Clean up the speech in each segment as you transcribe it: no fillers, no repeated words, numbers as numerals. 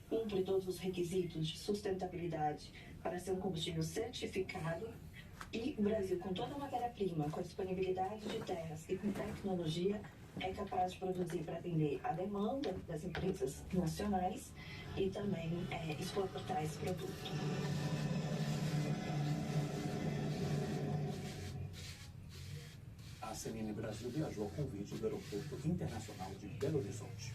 cumpre todos os requisitos de sustentabilidade para ser um combustível certificado. E o Brasil, com toda a matéria-prima, com a disponibilidade de terras e com tecnologia, é capaz de produzir para atender a demanda das empresas nacionais e também exportar esse produto. A CNN Brasil viajou ao convite do Aeroporto Internacional de Belo Horizonte.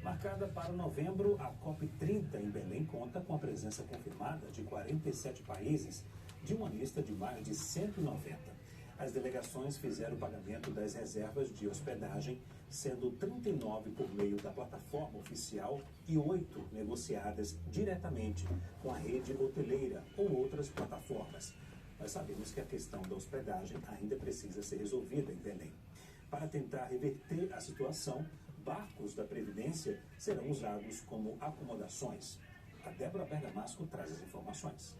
Marcada para novembro, a COP30 em Belém conta com a presença confirmada de 47 países, de uma lista de mais de 190. As delegações fizeram o pagamento das reservas de hospedagem, sendo 39 por meio da plataforma oficial e 8 negociadas diretamente com a rede hoteleira ou outras plataformas. Nós sabemos que a questão da hospedagem ainda precisa ser resolvida em Belém. Para tentar reverter a situação, barcos da Previdência serão usados como acomodações. A Débora Bergamasco traz as informações.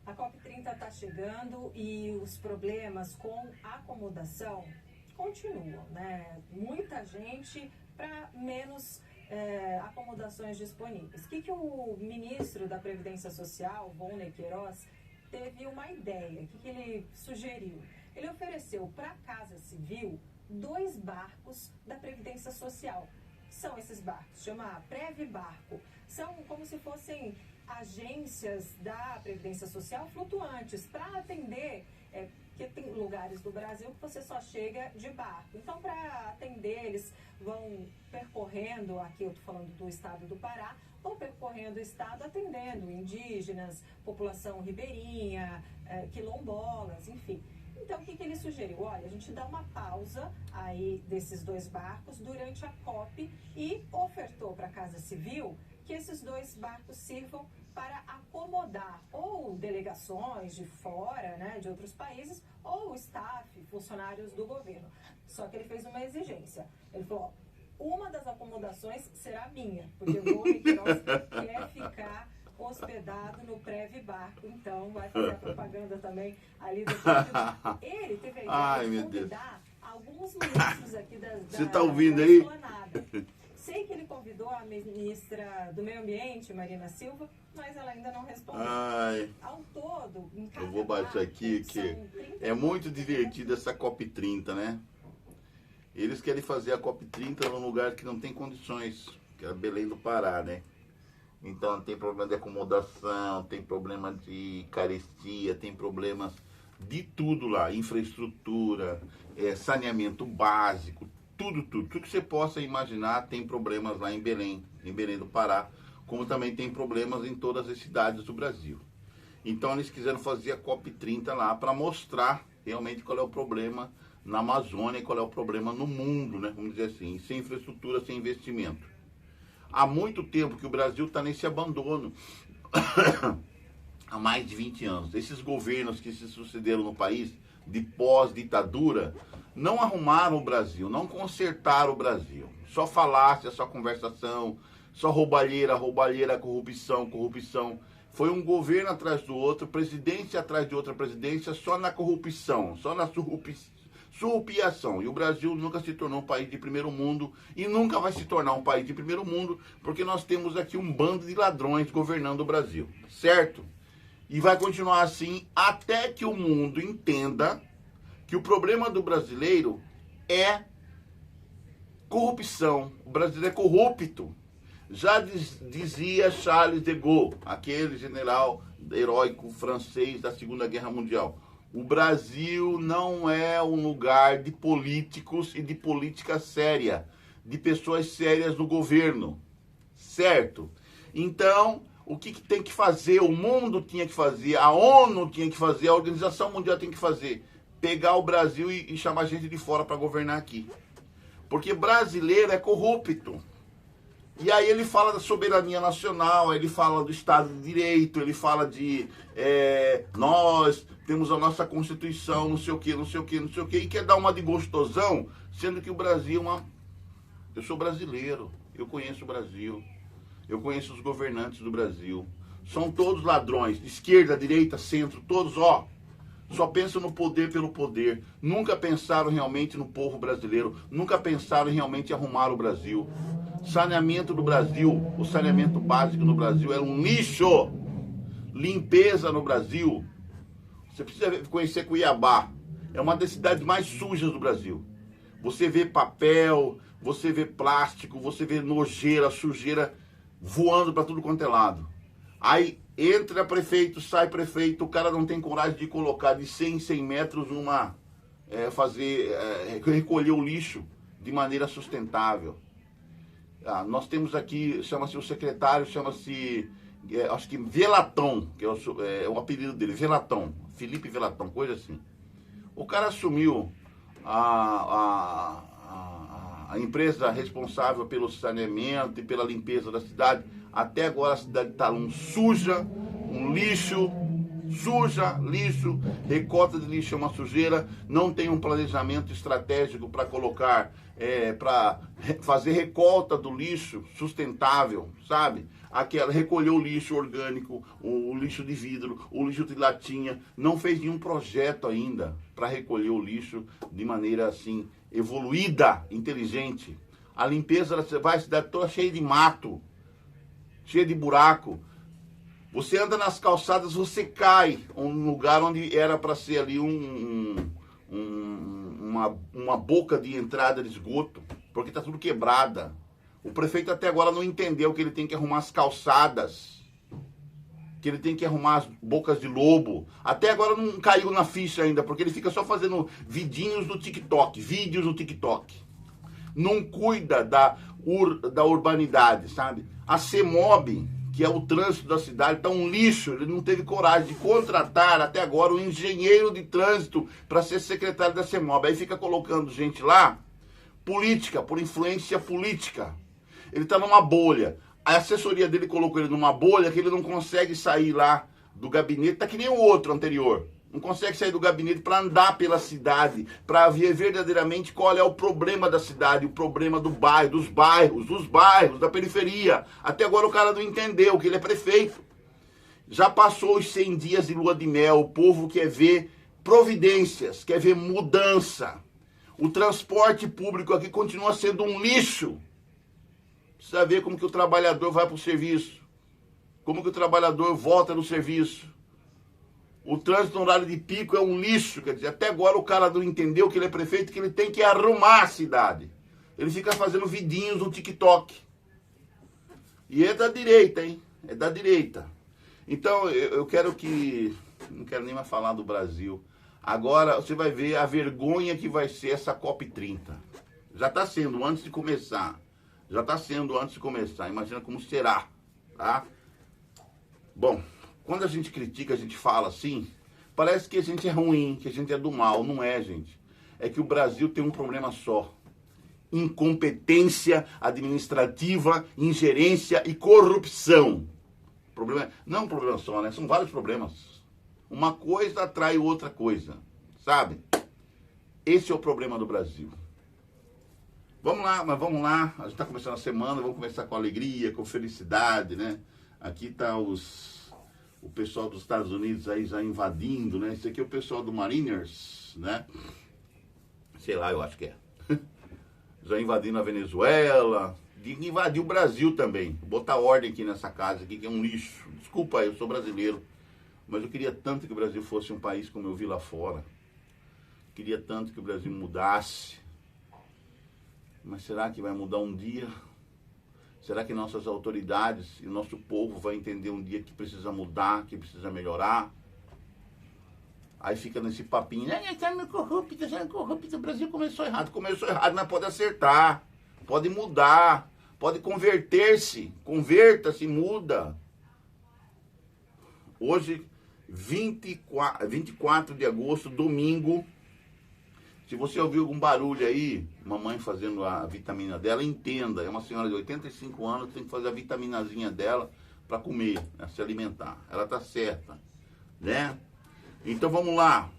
A COP30 está chegando e os problemas com acomodação continuam, né? Muita gente para menos acomodações disponíveis. O que o ministro da Previdência Social, Volney Queiroz, teve uma ideia? O que ele sugeriu? Ele ofereceu para a Casa Civil 2 barcos da Previdência Social. São esses barcos, chama Prev Barco. São como se fossem agências da Previdência Social flutuantes para atender, porque tem lugares do Brasil que você só chega de barco. Então, para atender, eles vão percorrendo, aqui eu estou falando do estado do Pará, vão percorrendo o estado atendendo indígenas, população ribeirinha, quilombolas, enfim. Então, o que ele sugeriu? Olha, a gente dá uma pausa aí desses 2 barcos durante a COP e ofertou para a Casa Civil que esses 2 barcos sirvam para acomodar ou delegações de fora, né, de outros países, ou staff, funcionários do governo. Só que ele fez uma exigência. Ele falou, uma das acomodações será minha, porque o Volney Queiroz quer ficar hospedado no Prev Barco. Então, vai fazer a propaganda também ali do Prev Barco. Ele teve a ideia de convidar alguns ministros aqui da Você tá ouvindo aí? Esplanada. Sei que ele convidou a ministra do Meio Ambiente, Marina Silva, mas ela ainda não respondeu. Ao todo, em cada eu vou baixar aqui, que é muito divertido essa COP30, né? Eles querem fazer a COP30 num lugar que não tem condições, que é Belém do Pará, né? Então tem problema de acomodação, tem problema de carestia, tem problemas de tudo lá, infraestrutura, saneamento básico, tudo que você possa imaginar tem problemas lá em Belém do Pará, como também tem problemas em todas as cidades do Brasil. Então eles quiseram fazer a COP30 lá para mostrar realmente qual é o problema na Amazônia e qual é o problema no mundo, né? Vamos dizer assim, sem infraestrutura, sem investimento. Há muito tempo que o Brasil está nesse abandono, há mais de 20 anos. Esses governos que se sucederam no país, de pós-ditadura, não arrumaram o Brasil, não consertaram o Brasil. Só falácia, só conversação, só roubalheira, corrupção. Foi um governo atrás do outro, presidência atrás de outra presidência, só na corrupção, só na surrupiação. E o Brasil nunca se tornou um país de primeiro mundo e nunca vai se tornar um país de primeiro mundo, porque nós temos aqui um bando de ladrões governando o Brasil, certo? E vai continuar assim até que o mundo entenda que o problema do brasileiro é corrupção. O brasileiro é corrupto. Já dizia Charles de Gaulle, aquele general heróico francês da Segunda Guerra Mundial. O Brasil não é um lugar de políticos e de política séria, de pessoas sérias no governo, certo? Então, o que tem que fazer? O mundo tinha que fazer, a ONU tinha que fazer, a Organização Mundial tem que fazer. Pegar o Brasil e chamar gente de fora para governar aqui. Porque brasileiro é corrupto. E aí ele fala da soberania nacional, ele fala do Estado de Direito, ele fala de nós temos a nossa Constituição, não sei o que, e quer dar uma de gostosão, sendo que o Brasil é uma... Eu sou brasileiro, eu conheço o Brasil, eu conheço os governantes do Brasil. São todos ladrões, esquerda, direita, centro, todos, só pensam no poder pelo poder. Nunca pensaram realmente no povo brasileiro, nunca pensaram realmente em arrumar o Brasil. Saneamento do Brasil, o saneamento básico no Brasil é um lixo. Limpeza no Brasil. Você precisa conhecer Cuiabá. É uma das cidades mais sujas do Brasil. Você vê papel, você vê plástico, você vê nojeira, sujeira voando para tudo quanto é lado. Aí entra prefeito, sai prefeito, o cara não tem coragem de colocar de 100 em 100 metros recolher o lixo de maneira sustentável. Nós temos aqui, chama-se o secretário, acho que Velatão, que é o apelido dele, Velatão, Felipe Velatão, coisa assim. O cara assumiu a empresa responsável pelo saneamento e pela limpeza da cidade. Até agora a cidade está suja, um lixo, recolta de lixo é uma sujeira, não tem um planejamento estratégico para colocar, para fazer recolta do lixo sustentável, sabe? Recolher o lixo orgânico, o lixo de vidro, o lixo de latinha, não fez nenhum projeto ainda para recolher o lixo de maneira assim, evoluída, inteligente. A limpeza, a cidade toda cheia de mato, cheia de buraco. Você anda nas calçadas, você cai num lugar onde era para ser ali uma boca de entrada de esgoto, porque está tudo quebrada. O prefeito até agora não entendeu que ele tem que arrumar as calçadas, que ele tem que arrumar as bocas de lobo. Até agora não caiu na ficha ainda, porque ele fica só fazendo vídeos no TikTok. Não cuida da urbanidade, sabe? A CEMOB, que é o trânsito da cidade, está um lixo. Ele não teve coragem de contratar até agora um engenheiro de trânsito para ser secretário da CEMOB. Aí fica colocando gente lá, política, por influência política. Ele está numa bolha. A assessoria dele colocou ele numa bolha que ele não consegue sair lá do gabinete. Tá que nem o outro anterior. Não consegue sair do gabinete para andar pela cidade, para ver verdadeiramente qual é o problema da cidade, o problema do bairro, dos bairros, da periferia. Até agora o cara não entendeu que ele é prefeito. Já passou os 100 dias de lua de mel. O povo quer ver providências, quer ver mudança. O transporte público aqui continua sendo um lixo. Precisa ver como que o trabalhador vai para o serviço, como que o trabalhador volta no serviço. O trânsito no horário de pico é um lixo, quer dizer, até agora o cara não entendeu que ele é prefeito, que ele tem que arrumar a cidade. Ele fica fazendo vidinhos no TikTok. E é da direita, hein? É da direita. Então, eu quero que... Não quero nem mais falar do Brasil. Agora, você vai ver a vergonha que vai ser essa COP30. Já está sendo antes de começar. Imagina como será, tá? Bom, quando a gente critica, a gente fala assim, parece que a gente é ruim, que a gente é do mal. Não é, gente. É que o Brasil tem um problema só. Incompetência administrativa, ingerência e corrupção. Não é um problema só, né? São vários problemas. Uma coisa atrai outra coisa, sabe? Esse é o problema do Brasil. Vamos lá, a gente está começando a semana, vamos começar com alegria, com felicidade, né? Aqui está o pessoal dos Estados Unidos aí já invadindo, né? Esse aqui é o pessoal do Mariners, né? Sei lá, eu acho que é. Já invadindo a Venezuela, invadiu o Brasil também. Vou botar ordem aqui nessa casa aqui, que é um lixo. Desculpa, eu sou brasileiro, mas eu queria tanto que o Brasil fosse um país como eu vi lá fora. Queria tanto que o Brasil mudasse. Mas será que vai mudar um dia? Será que nossas autoridades e nosso povo vai entender um dia que precisa mudar, que precisa melhorar? Aí fica nesse papinho, está corrupto, o Brasil começou errado, mas pode acertar, pode mudar, pode converter-se, converta-se, muda. Hoje, 24 de agosto, domingo. Se você ouvir algum barulho aí, mamãe fazendo a vitamina dela, entenda, é uma senhora de 85 anos que tem que fazer a vitaminazinha dela para comer, né, se alimentar. Ela tá certa, né? Então vamos lá.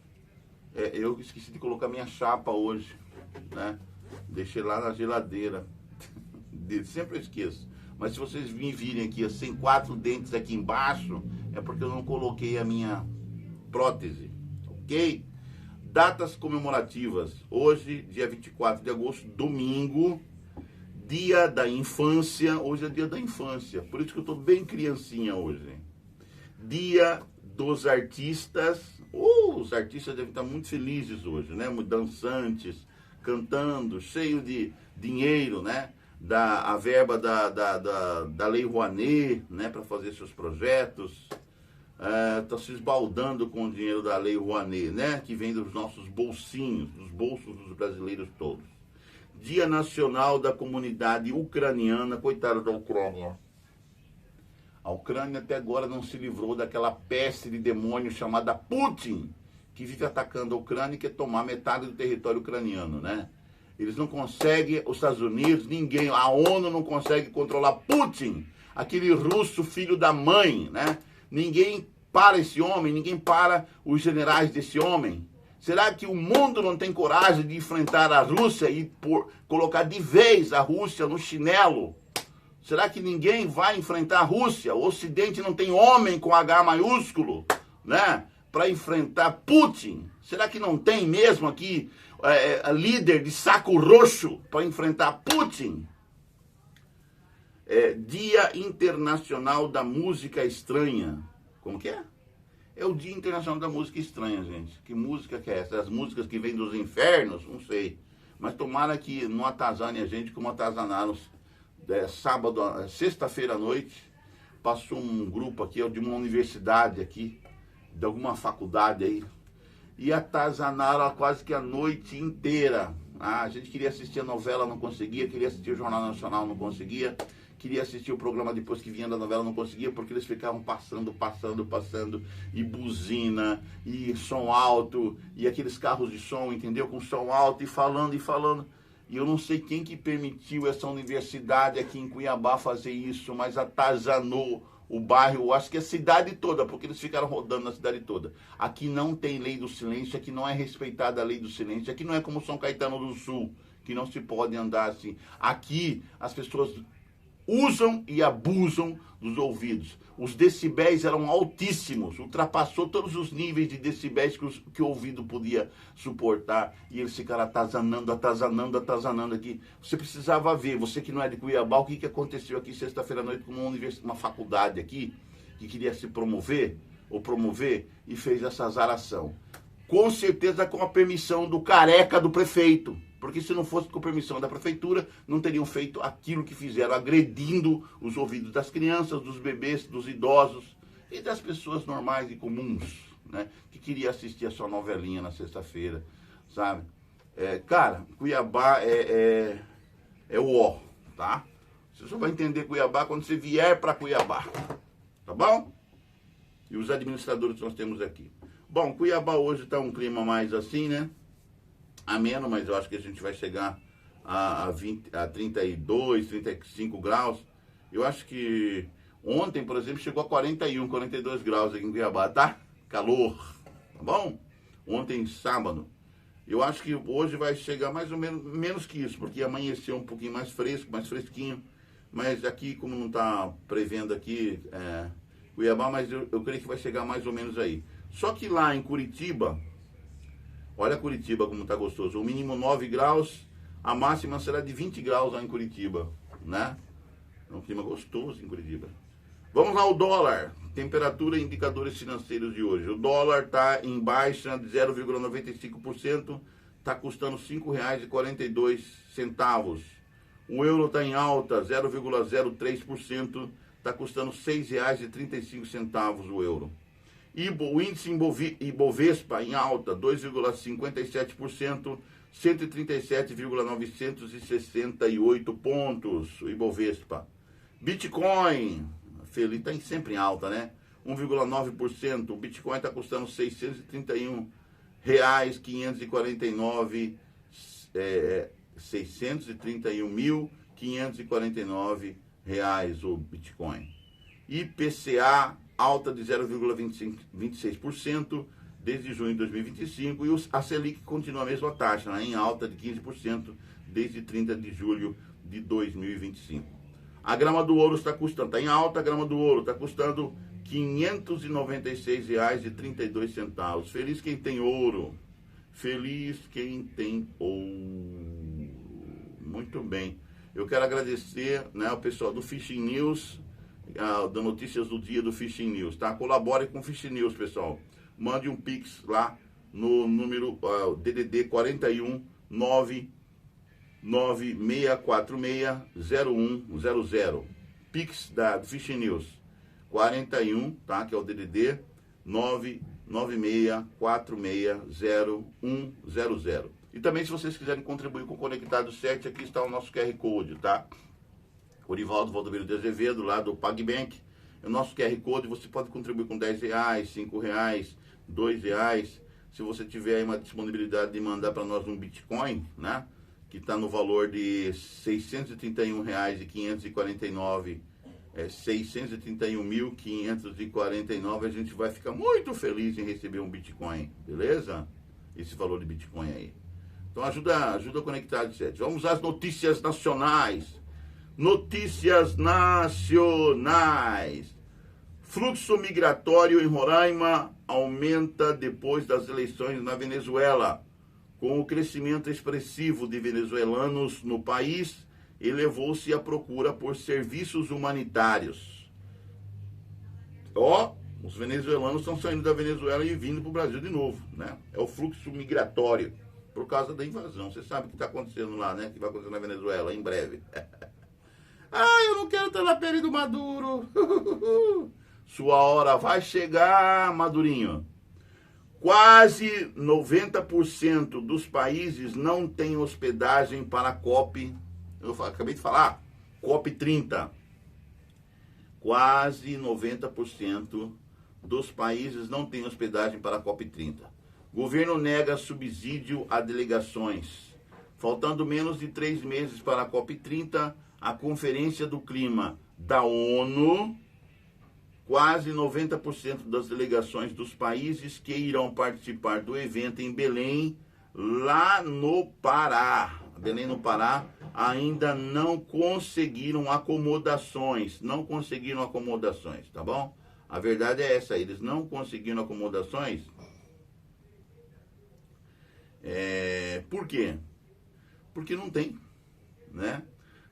Eu esqueci de colocar minha chapa hoje, né? Deixei lá na geladeira. Sempre eu esqueço. Mas se vocês me virem aqui, sem 4 dentes aqui embaixo, é porque eu não coloquei a minha prótese, ok? Datas comemorativas. Hoje, dia 24 de agosto, domingo, Dia da infância, hoje é dia da infância, por isso que eu estou bem criancinha hoje. Dia dos artistas, os artistas devem estar muito felizes hoje, né? Muito dançantes, cantando, cheio de dinheiro, né? A verba da Lei Rouanet, né? Para fazer seus projetos. Está se esbaldando com o dinheiro da Lei Rouanet, né? Que vem dos nossos bolsinhos, dos bolsos dos brasileiros todos. Dia Nacional da Comunidade Ucraniana, coitada da Ucrânia. A Ucrânia até agora não se livrou daquela peste de demônio chamada Putin, que vive atacando a Ucrânia e quer tomar metade do território ucraniano, né? Eles não conseguem, os Estados Unidos, ninguém, a ONU não consegue controlar Putin, aquele russo filho da mãe, né? Ninguém para esse homem, ninguém para os generais desse homem. Será que o mundo não tem coragem de enfrentar a Rússia e colocar de vez a Rússia no chinelo? Será que ninguém vai enfrentar a Rússia? O Ocidente não tem homem com H maiúsculo, né? Para enfrentar Putin? Será que não tem mesmo aqui líder de saco roxo para enfrentar Putin? Dia Internacional da Música Estranha. Como que é? É o Dia Internacional da Música Estranha, gente. Que música que é essa? As músicas que vêm dos infernos? Não sei. Mas tomara que não atazane a gente como atazanaram sexta-feira à noite. Passou um grupo aqui, de uma universidade aqui, de alguma faculdade aí, e atazanaram quase que a noite inteira. A gente queria assistir a novela, não conseguia, queria assistir o Jornal Nacional, não conseguia, queria assistir o programa depois que vinha da novela, não conseguia, porque eles ficavam passando, e buzina, e som alto, e aqueles carros de som, entendeu? Com som alto, e falando. E eu não sei quem que permitiu essa universidade aqui em Cuiabá fazer isso, mas atazanou o bairro, acho que a cidade toda, porque eles ficaram rodando na cidade toda. Aqui não tem lei do silêncio, aqui não é respeitada a lei do silêncio, aqui não é como São Caetano do Sul, que não se pode andar assim. Aqui as pessoas usam e abusam dos ouvidos. Os decibéis eram altíssimos, ultrapassou todos os níveis de decibéis que o ouvido podia suportar, e eles ficaram atazanando aqui. Você precisava ver, você que não é de Cuiabá, o que aconteceu aqui sexta-feira à noite com uma faculdade aqui, que queria se promover, e fez essa azaração. Com certeza com a permissão do careca do prefeito. Porque se não fosse com permissão da prefeitura, não teriam feito aquilo que fizeram, agredindo os ouvidos das crianças, dos bebês, dos idosos e das pessoas normais e comuns, né? Que queria assistir a sua novelinha na sexta-feira, sabe? Cara, Cuiabá é o ó, tá? Você só vai entender Cuiabá quando você vier para Cuiabá, tá bom? E os administradores que nós temos aqui. Bom, Cuiabá hoje está um clima mais assim, né? Ameno, mas eu acho que a gente vai chegar a 32, 35 graus. Eu acho que ontem, por exemplo, chegou a 41, 42 graus aqui em Cuiabá, tá? Calor, tá bom? Ontem, sábado. Eu acho que hoje vai chegar mais ou menos que isso, porque amanheceu um pouquinho mais fresco, mais fresquinho. Mas aqui, como não está prevendo aqui Cuiabá, mas eu creio que vai chegar mais ou menos aí. Só que lá em Curitiba... Olha Curitiba como está gostoso. O mínimo 9 graus, a máxima será de 20 graus lá em Curitiba, né? É um clima gostoso em Curitiba. Vamos lá, o dólar. Temperatura e indicadores financeiros de hoje. O dólar está em baixa de 0,95%, está custando R$ 5,42. O euro está em alta, 0,03%, está custando R$ 6,35 o euro. O índice Ibovespa em alta, 2,57%, 137,968 pontos, o Ibovespa. Bitcoin, feliz, está sempre em alta, né? 1,9%, o Bitcoin está custando R$ 631.549, 631.549 reais o Bitcoin. IPCA, alta de 0,26% desde junho de 2025 e a Selic continua a mesma taxa, né, em alta de 15% desde 30 de julho de 2025. A grama do ouro está custando, está em alta a grama do ouro, está custando R$ 596,32. Feliz quem tem ouro, feliz quem tem ouro. Muito bem. Eu quero agradecer, né, o pessoal do Fishing News, da Notícias do Dia do Fishing News, tá? Colabore com o Fishing News, pessoal. Mande um Pix lá no número DDD 41 996460100. Pix do Fishing News 41, tá? Que é o DDD 996460100. E também, se vocês quiserem contribuir com o Conectado 7, aqui está o nosso QR Code, tá? Orivaldo Valdomiro de Azevedo, lá do PagBank. É o nosso QR Code, você pode contribuir com R$10, R$5, R$2. Se você tiver aí uma disponibilidade de mandar para nós um Bitcoin, né? Que está no valor de R$631,549, 631.549, a gente vai ficar muito feliz em receber um Bitcoin, beleza? Esse valor de Bitcoin aí. Então ajuda a Conectado 7. Vamos às notícias nacionais. Notícias nacionais. Fluxo migratório em Roraima aumenta depois das eleições na Venezuela. Com o crescimento expressivo de venezuelanos no país, elevou-se a procura por serviços humanitários. Os venezuelanos estão saindo da Venezuela e vindo para o Brasil de novo, né? É o fluxo migratório, por causa da invasão. Você sabe o que está acontecendo lá, né? Que vai acontecer na Venezuela em breve. Eu não quero estar na pele do Maduro. Sua hora vai chegar, Madurinho. Quase 90% dos países não têm hospedagem para a COP. Eu acabei de falar, COP 30. Quase 90% dos países não têm hospedagem para a COP 30. Governo nega subsídio a delegações. Faltando menos de 3 meses para a COP 30, a Conferência do Clima da ONU, quase 90% das delegações dos países que irão participar do evento em Belém, lá no Pará, ainda não conseguiram acomodações. Tá bom? A verdade é essa, eles não conseguiram acomodações. Por quê? Porque não tem, né?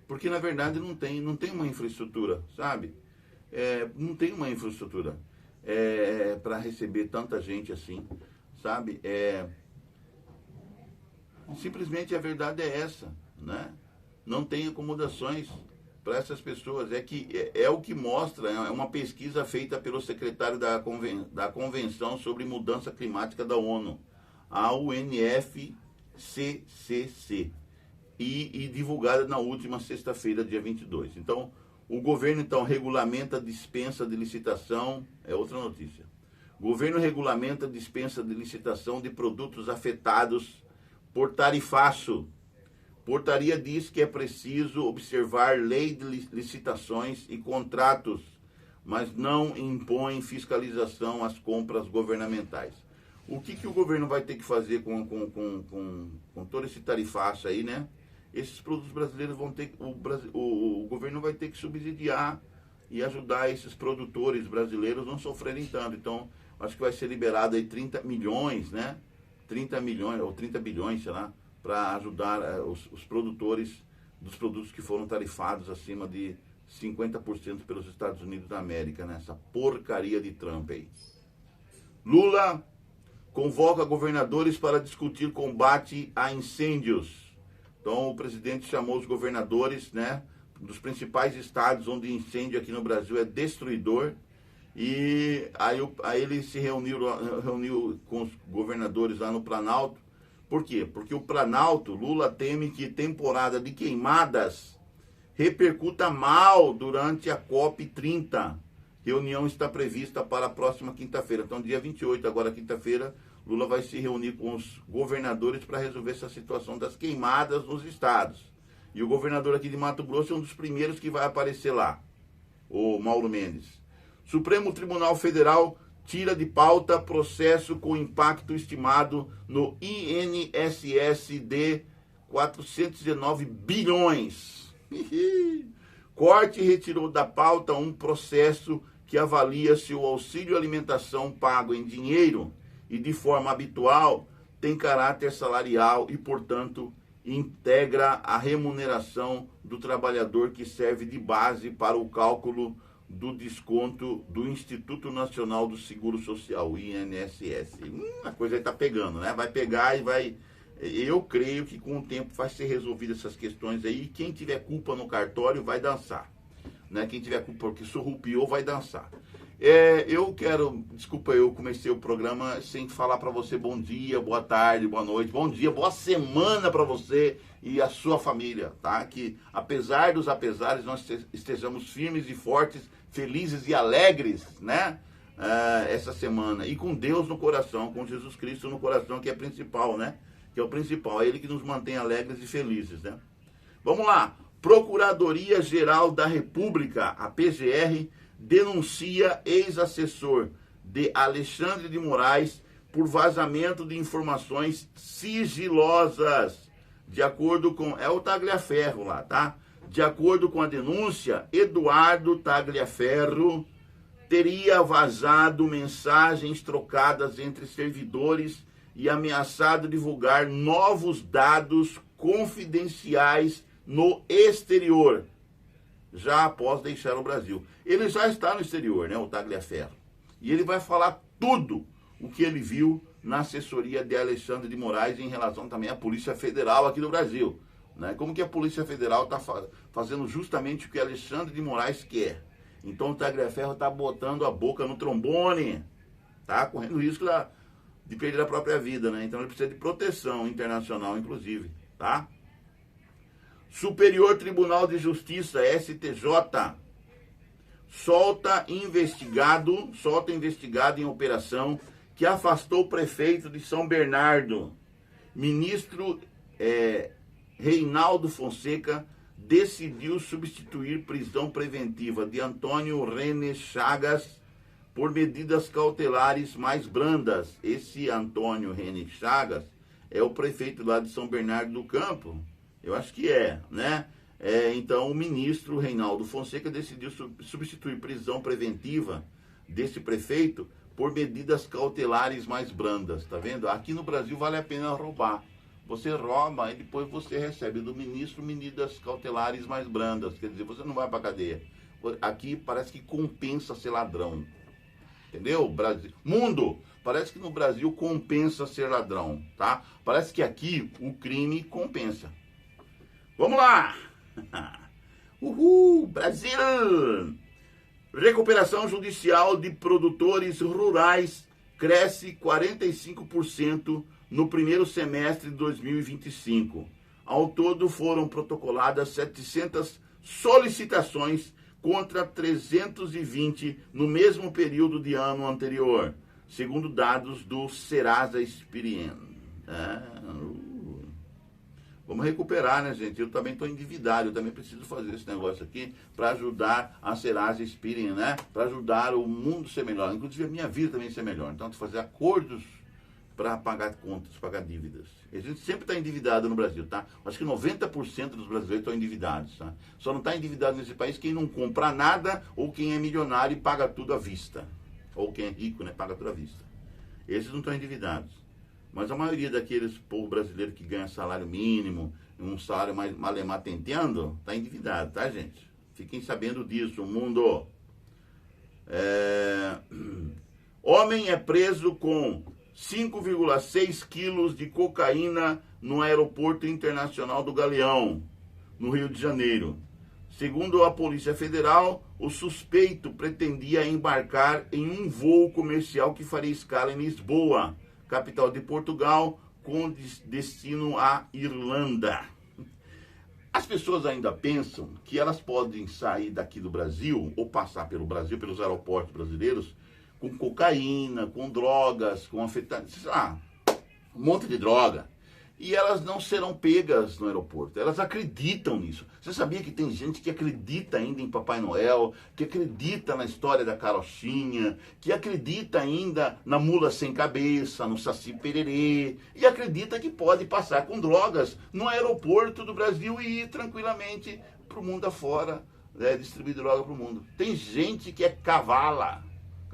Porque, na verdade, não tem uma infraestrutura, sabe? Não tem uma infraestrutura para receber tanta gente assim, sabe? Simplesmente a verdade é essa, né? Não tem acomodações para essas pessoas. É o que mostra, é uma pesquisa feita pelo secretário da Convenção sobre Mudança Climática da ONU, a UNFCCC, e divulgada na última sexta-feira, dia 22. Então, o governo, regulamenta a dispensa de licitação, é outra notícia. O governo regulamenta a dispensa de licitação de produtos afetados por tarifaço. Portaria diz que é preciso observar lei de licitações e contratos, mas não impõe fiscalização às compras governamentais. O que o governo vai ter que fazer com todo esse tarifaço aí, né? Esses produtos brasileiros vão ter, o governo vai ter que subsidiar e ajudar esses produtores brasileiros a não sofrerem tanto. Então, acho que vai ser liberado aí 30 milhões, né? 30 milhões ou 30 bilhões, sei lá, para ajudar os produtores dos produtos que foram tarifados acima de 50% pelos Estados Unidos da América, né? Essa porcaria de Trump aí. Lula convoca governadores para discutir combate a incêndios. Então, o presidente chamou os governadores, né, dos principais estados onde incêndio aqui no Brasil é destruidor. E aí ele se reuniu com os governadores lá no Planalto. Por quê? Porque o Planalto, Lula teme que temporada de queimadas repercuta mal durante a COP 30. Reunião está prevista para a próxima quinta-feira. Então, dia 28, agora quinta-feira, Lula vai se reunir com os governadores para resolver essa situação das queimadas nos estados. E o governador aqui de Mato Grosso é um dos primeiros que vai aparecer lá, o Mauro Mendes. Supremo Tribunal Federal tira de pauta processo com impacto estimado no INSS de 419 bilhões. Corte retirou da pauta um processo que avalia se o auxílio alimentação pago em dinheiro e de forma habitual tem caráter salarial e, portanto, integra a remuneração do trabalhador que serve de base para o cálculo do desconto do Instituto Nacional do Seguro Social, o INSS. A coisa aí está pegando, né? Vai pegar e vai... Eu creio que com o tempo vai ser resolvida essas questões aí, e quem tiver culpa no cartório vai dançar. Né? Quem tiver culpa porque surrupiou vai dançar. Desculpa, eu comecei o programa sem falar para você bom dia, boa tarde, boa noite, bom dia, boa semana para você e a sua família, tá? Que apesar dos apesares, nós estejamos firmes e fortes, felizes e alegres, né? Essa semana, e com Deus no coração, com Jesus Cristo no coração, que é principal, né? Que é o principal, é Ele que nos mantém alegres e felizes, né? Vamos lá, Procuradoria-Geral da República, a PGR, denuncia ex-assessor de Alexandre de Moraes por vazamento de informações sigilosas. De acordo com... É o Tagliaferro lá, tá? De acordo com a denúncia, Eduardo Tagliaferro teria vazado mensagens trocadas entre servidores e ameaçado divulgar novos dados confidenciais no exterior, já após deixar o Brasil. Ele já está no exterior, né, o Tagliaferro. E ele vai falar tudo o que ele viu na assessoria de Alexandre de Moraes em relação também à Polícia Federal aqui do Brasil. Né? Como que a Polícia Federal está fazendo justamente o que Alexandre de Moraes quer. Então o Tagliaferro está botando a boca no trombone, tá correndo risco de perder a própria vida, né? Então ele precisa de proteção internacional, inclusive, tá? Superior Tribunal de Justiça, STJ, solta investigado em operação que afastou o prefeito de São Bernardo. Ministro Reinaldo Fonseca decidiu substituir prisão preventiva de Antônio René Chagas por medidas cautelares mais brandas. Esse Antônio René Chagas é o prefeito lá de São Bernardo do Campo. Eu acho que né? Então, o ministro Reinaldo Fonseca decidiu substituir prisão preventiva desse prefeito por medidas cautelares mais brandas, tá vendo? Aqui no Brasil vale a pena roubar. Você rouba e depois você recebe do ministro medidas cautelares mais brandas. Quer dizer, você não vai pra cadeia. Aqui parece que compensa ser ladrão. Entendeu? Brasil. Mundo! Parece que no Brasil compensa ser ladrão, tá? Parece que aqui o crime compensa. Vamos lá! Uhul! Brasil! Recuperação judicial de produtores rurais cresce 45% no primeiro semestre de 2025. Ao todo foram protocoladas 700 solicitações contra 320 no mesmo período de ano anterior, segundo dados do Serasa Experian. Vamos recuperar, né, gente? Eu também estou endividado, eu também preciso fazer esse negócio aqui para ajudar a Serasa Experian, né? Para ajudar o mundo a ser melhor, inclusive a minha vida também ser melhor. Então, fazer acordos para pagar contas, pagar dívidas. A gente sempre está endividado no Brasil, tá? Acho que 90% dos brasileiros estão endividados, tá? Só não está endividado nesse país quem não compra nada ou quem é milionário e paga tudo à vista. Ou quem é rico, né? Paga tudo à vista. Esses não estão endividados. Mas a maioria daqueles povo brasileiro que ganha salário mínimo, um salário mais malemar tenteando, está endividado, tá, gente? Fiquem sabendo disso, mundo. Homem é preso com 5,6 quilos de cocaína no aeroporto internacional do Galeão, no Rio de Janeiro. Segundo a Polícia Federal, o suspeito pretendia embarcar em um voo comercial que faria escala em Lisboa, capital de Portugal, com destino à Irlanda. As pessoas ainda pensam que elas podem sair daqui do Brasil, ou passar pelo Brasil, pelos aeroportos brasileiros, com cocaína, com drogas, com anfetamina, um monte de droga. E elas não serão pegas no aeroporto. Elas acreditam nisso. Você sabia que tem gente que acredita ainda em Papai Noel, que acredita na história da carochinha, que acredita ainda na mula sem cabeça, no Saci Pererê, e acredita que pode passar com drogas no aeroporto do Brasil e ir tranquilamente para o mundo afora, distribuir droga para o mundo. Tem gente que é cavala.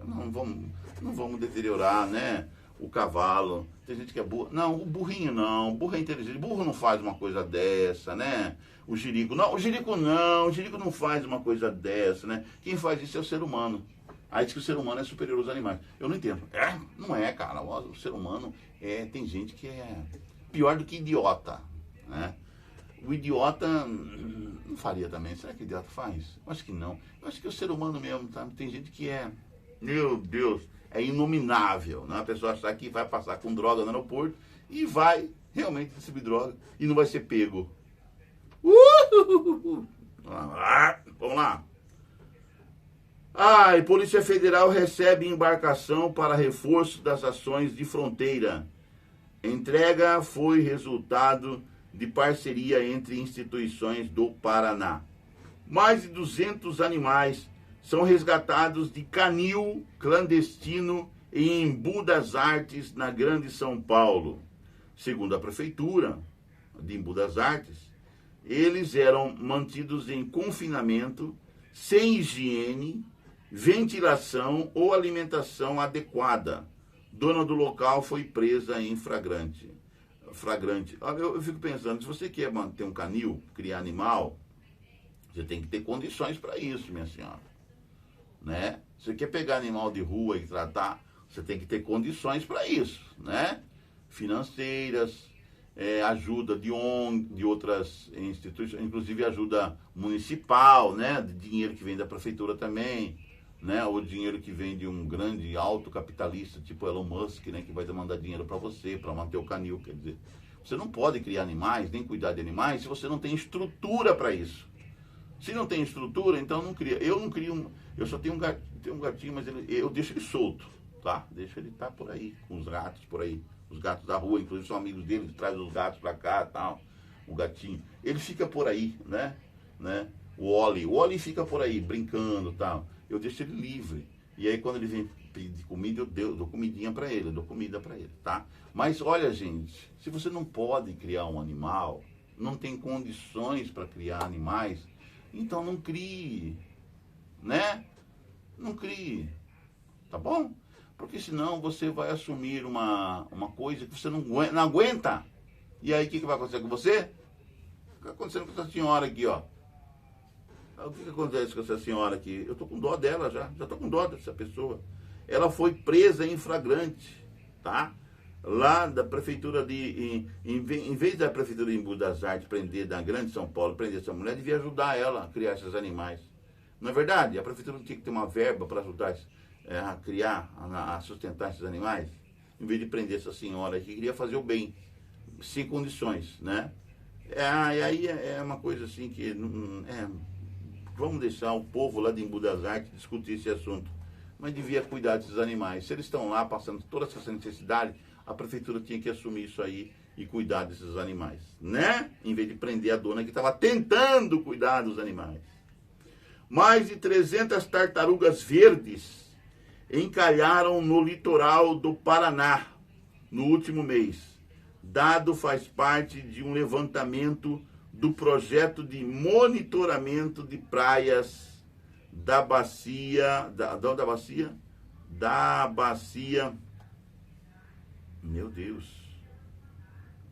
Não vamos deteriorar, né? O cavalo. tem gente que é burro. Não, o burrinho não, o burro é inteligente. O burro não faz uma coisa dessa, né? O jirico não, o jirico não faz uma coisa dessa, né? Quem faz isso é o ser humano. Aí diz que o ser humano é superior aos animais. Eu não entendo. Não é, cara. O ser humano tem gente que é pior do que idiota, né? O idiota não faria também. Será que o idiota faz? Eu acho que não. Eu acho que o ser humano mesmo, tá? Tem gente que meu Deus, é inominável, né? A pessoa achar que vai passar com droga no aeroporto e vai realmente receber droga e não vai ser pego. Vamos lá. Polícia Federal recebe embarcação para reforço das ações de fronteira. Entrega foi resultado de parceria entre instituições do Paraná. Mais de 200 animais são resgatados de canil clandestino em Embu das Artes, na Grande São Paulo. Segundo a Prefeitura de Embu das Artes, eles eram mantidos em confinamento, sem higiene, ventilação ou alimentação adequada. Dona do local foi presa em flagrante. Eu fico pensando, se você quer manter um canil, criar animal, você tem que ter condições para isso, minha senhora. Né? Se você quer pegar animal de rua e tratar, você tem que ter condições para isso, né? Financeiras, ajuda de ONG, de outras instituições, inclusive ajuda municipal, né? Dinheiro que vem da prefeitura também, né? Ou dinheiro que vem de um grande alto capitalista, tipo Elon Musk, né? Que vai demandar dinheiro para você, para manter o canil. Quer dizer, você não pode criar animais, nem cuidar de animais, se você não tem estrutura para isso. Se não tem estrutura, então não cria. Eu não crio, eu só tenho um gatinho, mas eu deixo ele solto, tá? Deixo ele estar por aí, com os gatos por aí. Os gatos da rua, inclusive são amigos dele, que traz os gatos pra cá e tal. O gatinho. Ele fica por aí, né? O Oli fica por aí, brincando e tal. Eu deixo ele livre. E aí quando ele vem pedir comida, eu dou comidinha pra ele, eu dou comida pra ele, tá? Mas olha, gente, se você não pode criar um animal, não tem condições para criar animais, então não crie, né? Não crie, tá bom? Porque senão você vai assumir uma coisa que você não aguenta. E aí o que vai acontecer com você? O que está acontecendo com essa senhora aqui, ó? O que acontece com essa senhora aqui? Eu tô com dó dela já tô com dó dessa pessoa. Ela foi presa em flagrante, tá? Lá da prefeitura em vez da prefeitura de Embu das Artes prender, da Grande São Paulo, prender essa mulher, devia ajudar ela a criar esses animais. Não é verdade? A prefeitura tinha que ter uma verba para ajudar a criar, a sustentar esses animais, em vez de prender essa senhora que queria fazer o bem, sem condições, né? E aí é uma coisa assim que vamos deixar o povo lá de Embu das Artes discutir esse assunto, mas devia cuidar desses animais. Se eles estão lá passando toda essa necessidade, a prefeitura tinha que assumir isso aí e cuidar desses animais, né? Em vez de prender a dona que estava tentando cuidar dos animais. Mais de 300 tartarugas verdes encalharam no litoral do Paraná no último mês. Dado faz parte de um levantamento do projeto de monitoramento de praias da bacia, meu Deus,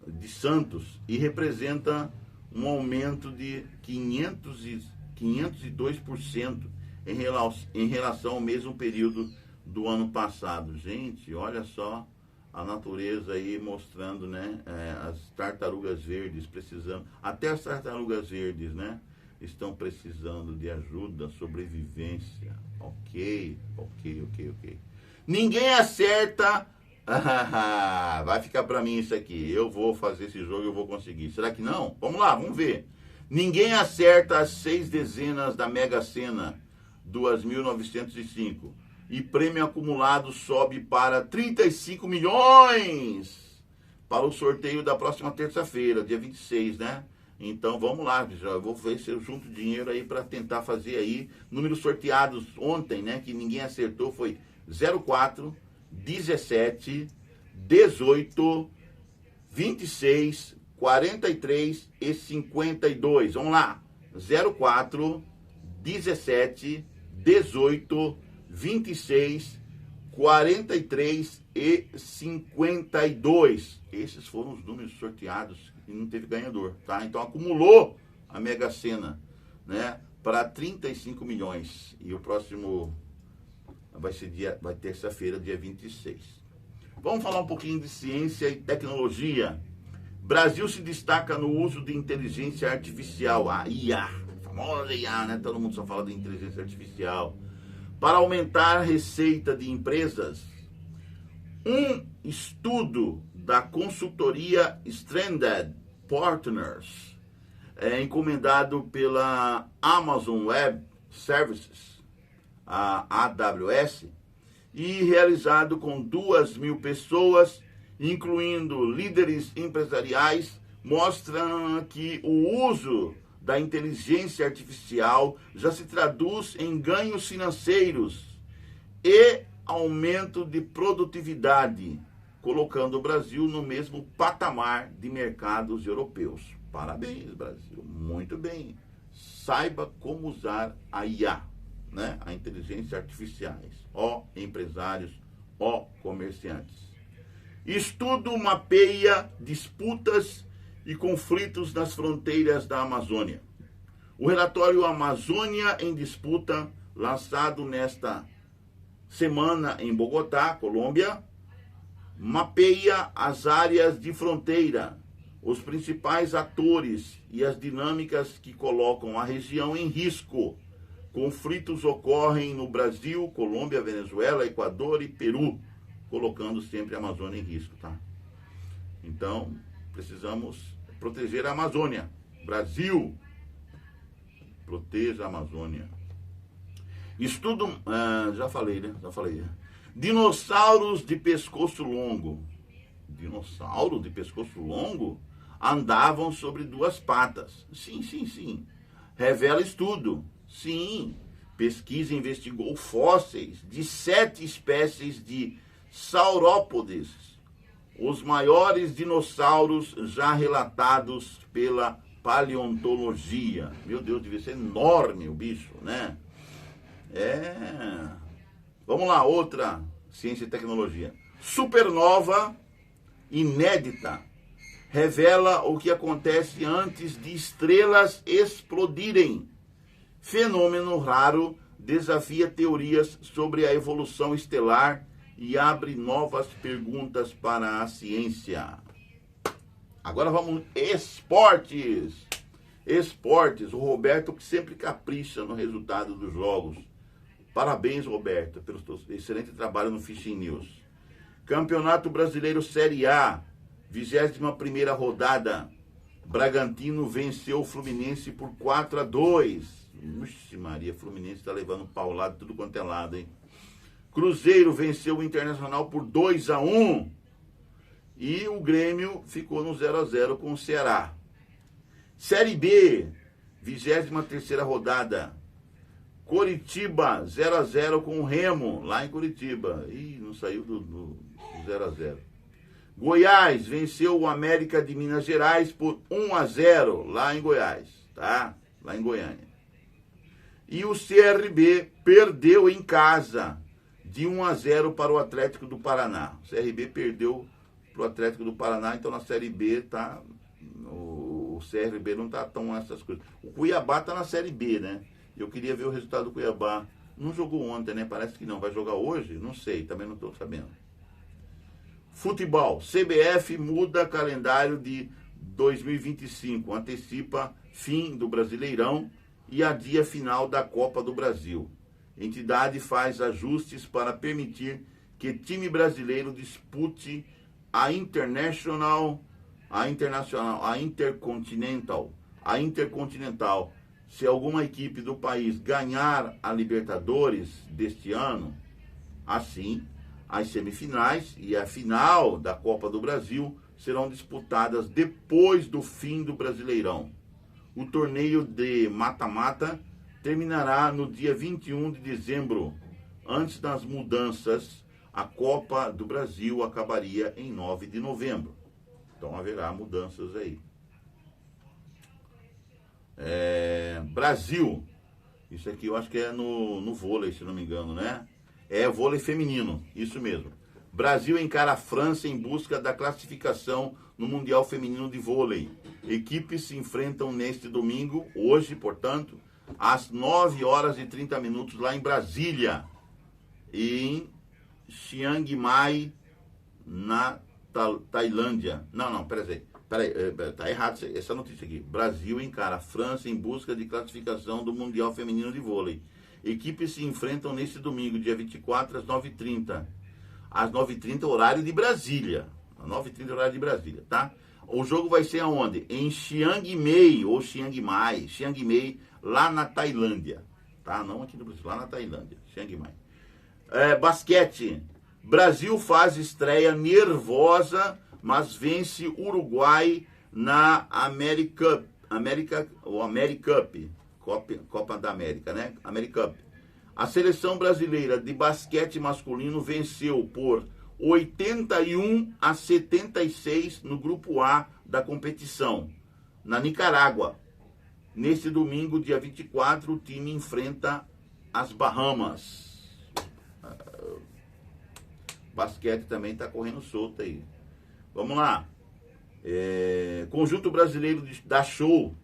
de Santos, e representa um aumento de 502% em relação ao mesmo período do ano passado. Gente, olha só a natureza aí mostrando, né, as tartarugas verdes precisando, até as tartarugas verdes, né, estão precisando de ajuda, sobrevivência. Ok. Ninguém acerta. Vai ficar pra mim isso aqui. Eu vou fazer esse jogo, eu vou conseguir. Será que não? Vamos lá, vamos ver. Ninguém acerta as 6 dezenas da Mega Sena 2.905. E prêmio acumulado sobe para 35 milhões para o sorteio da próxima terça-feira, dia 26, né? Então vamos lá, já vou ver se eu junto dinheiro aí para tentar fazer aí. Números sorteados ontem, né? Que ninguém acertou, foi 04, 17, 18, 26, 43 e 52. Vamos lá. 04, 17, 18, 26, 43 e 52. Esses foram os números sorteados e não teve ganhador, tá? Então acumulou a Mega Sena, né, para 35 milhões. E o próximo vai terça-feira, dia 26. Vamos falar um pouquinho de ciência e tecnologia. Brasil se destaca no uso de inteligência artificial, a IA, a famosa IA, né? Todo mundo só fala de inteligência artificial. Para aumentar a receita de empresas, um estudo da consultoria Stranded Partners, encomendado pela Amazon Web Services, a AWS, e realizado com 2.000 pessoas, incluindo líderes empresariais, mostra que o uso da inteligência artificial já se traduz em ganhos financeiros e aumento de produtividade, colocando o Brasil no mesmo patamar de mercados europeus. Parabéns, Brasil, muito bem. Saiba como usar a IA, né? A inteligência artificiais, ó empresários, ó comerciantes. Estudo mapeia disputas e conflitos nas fronteiras da Amazônia. O relatório Amazônia em Disputa, lançado nesta semana em Bogotá, Colômbia, mapeia as áreas de fronteira, os principais atores e as dinâmicas que colocam a região em risco. Conflitos ocorrem no Brasil, Colômbia, Venezuela, Equador e Peru, colocando sempre a Amazônia em risco, tá? Então, precisamos proteger a Amazônia. Brasil, proteja a Amazônia. Estudo, já falei, né? Dinossauros de pescoço longo. Dinossauro de pescoço longo andavam sobre duas patas. Sim. Revela estudo. Sim. Pesquisa investigou fósseis de 7 espécies de saurópodes, os maiores dinossauros já relatados pela paleontologia. Meu Deus, devia ser enorme o bicho, né? Vamos lá, outra ciência e tecnologia. Supernova inédita revela o que acontece antes de estrelas explodirem. Fenômeno raro desafia teorias sobre a evolução estelar e abre novas perguntas para a ciência. Agora vamos esportes. Esportes, o Roberto que sempre capricha no resultado dos jogos. Parabéns, Roberto, pelo seu excelente trabalho no Fishing News. Campeonato Brasileiro Série A, 21ª rodada. Bragantino venceu o Fluminense por 4-2. Ixi Maria, Fluminense está levando paulada tudo quanto é lado, hein? Cruzeiro venceu o Internacional por 2-1. E o Grêmio ficou no 0-0 com o Ceará. Série B, 23ª rodada. Coritiba, 0-0 com o Remo, lá em Curitiba. Ih, não saiu do 0-0. Goiás venceu o América de Minas Gerais por 1-0, lá em Goiás, tá? Lá em Goiânia. E o CRB perdeu em casa, de 1-0 para o Atlético do Paraná. O CRB perdeu para o Atlético do Paraná, então na Série B tá... O CRB não tá tão essas coisas. O Cuiabá tá na Série B, né? Eu queria ver o resultado do Cuiabá. Não jogou ontem, né? Parece que não. Vai jogar hoje? Não sei, também não estou sabendo. Futebol. CBF muda calendário de 2025. Antecipa fim do Brasileirão e adia final da Copa do Brasil. Entidade faz ajustes para permitir que time brasileiro dispute a Intercontinental. Se alguma equipe do país ganhar a Libertadores deste ano, assim, as semifinais e a final da Copa do Brasil serão disputadas depois do fim do Brasileirão. O torneio de mata-mata terminará no dia 21 de dezembro. Antes das mudanças, a Copa do Brasil acabaria em 9 de novembro. Então haverá mudanças aí. Brasil. Isso aqui eu acho que é no vôlei, se não me engano, né? É vôlei feminino, isso mesmo. Brasil encara a França em busca da classificação no Mundial Feminino de Vôlei. Equipes se enfrentam neste domingo, hoje, portanto, às 9 horas e 30 minutos, lá em Brasília, e em Chiang Mai, na Tailândia. Não, peraí, tá errado essa notícia aqui. Brasil encara a França em busca de classificação do Mundial Feminino de Vôlei. Equipes se enfrentam neste domingo, dia 24, às 9h30. Às 9h30, horário de Brasília. Às 9h30, horário de Brasília, tá? O jogo vai ser aonde? Em Chiang Mai, ou Chiang Mai, lá na Tailândia. Tá? Não aqui no Brasil, lá na Tailândia. Chiang Mai. Basquete. Brasil faz estreia nervosa, mas vence Uruguai na America Cup, Copa da América, né? America Cup. A seleção brasileira de basquete masculino venceu por 81-76 no grupo A da competição, na Nicarágua. Neste domingo, dia 24, o time enfrenta as Bahamas. Basquete também está correndo solto aí. Vamos lá. Conjunto brasileiro da Show.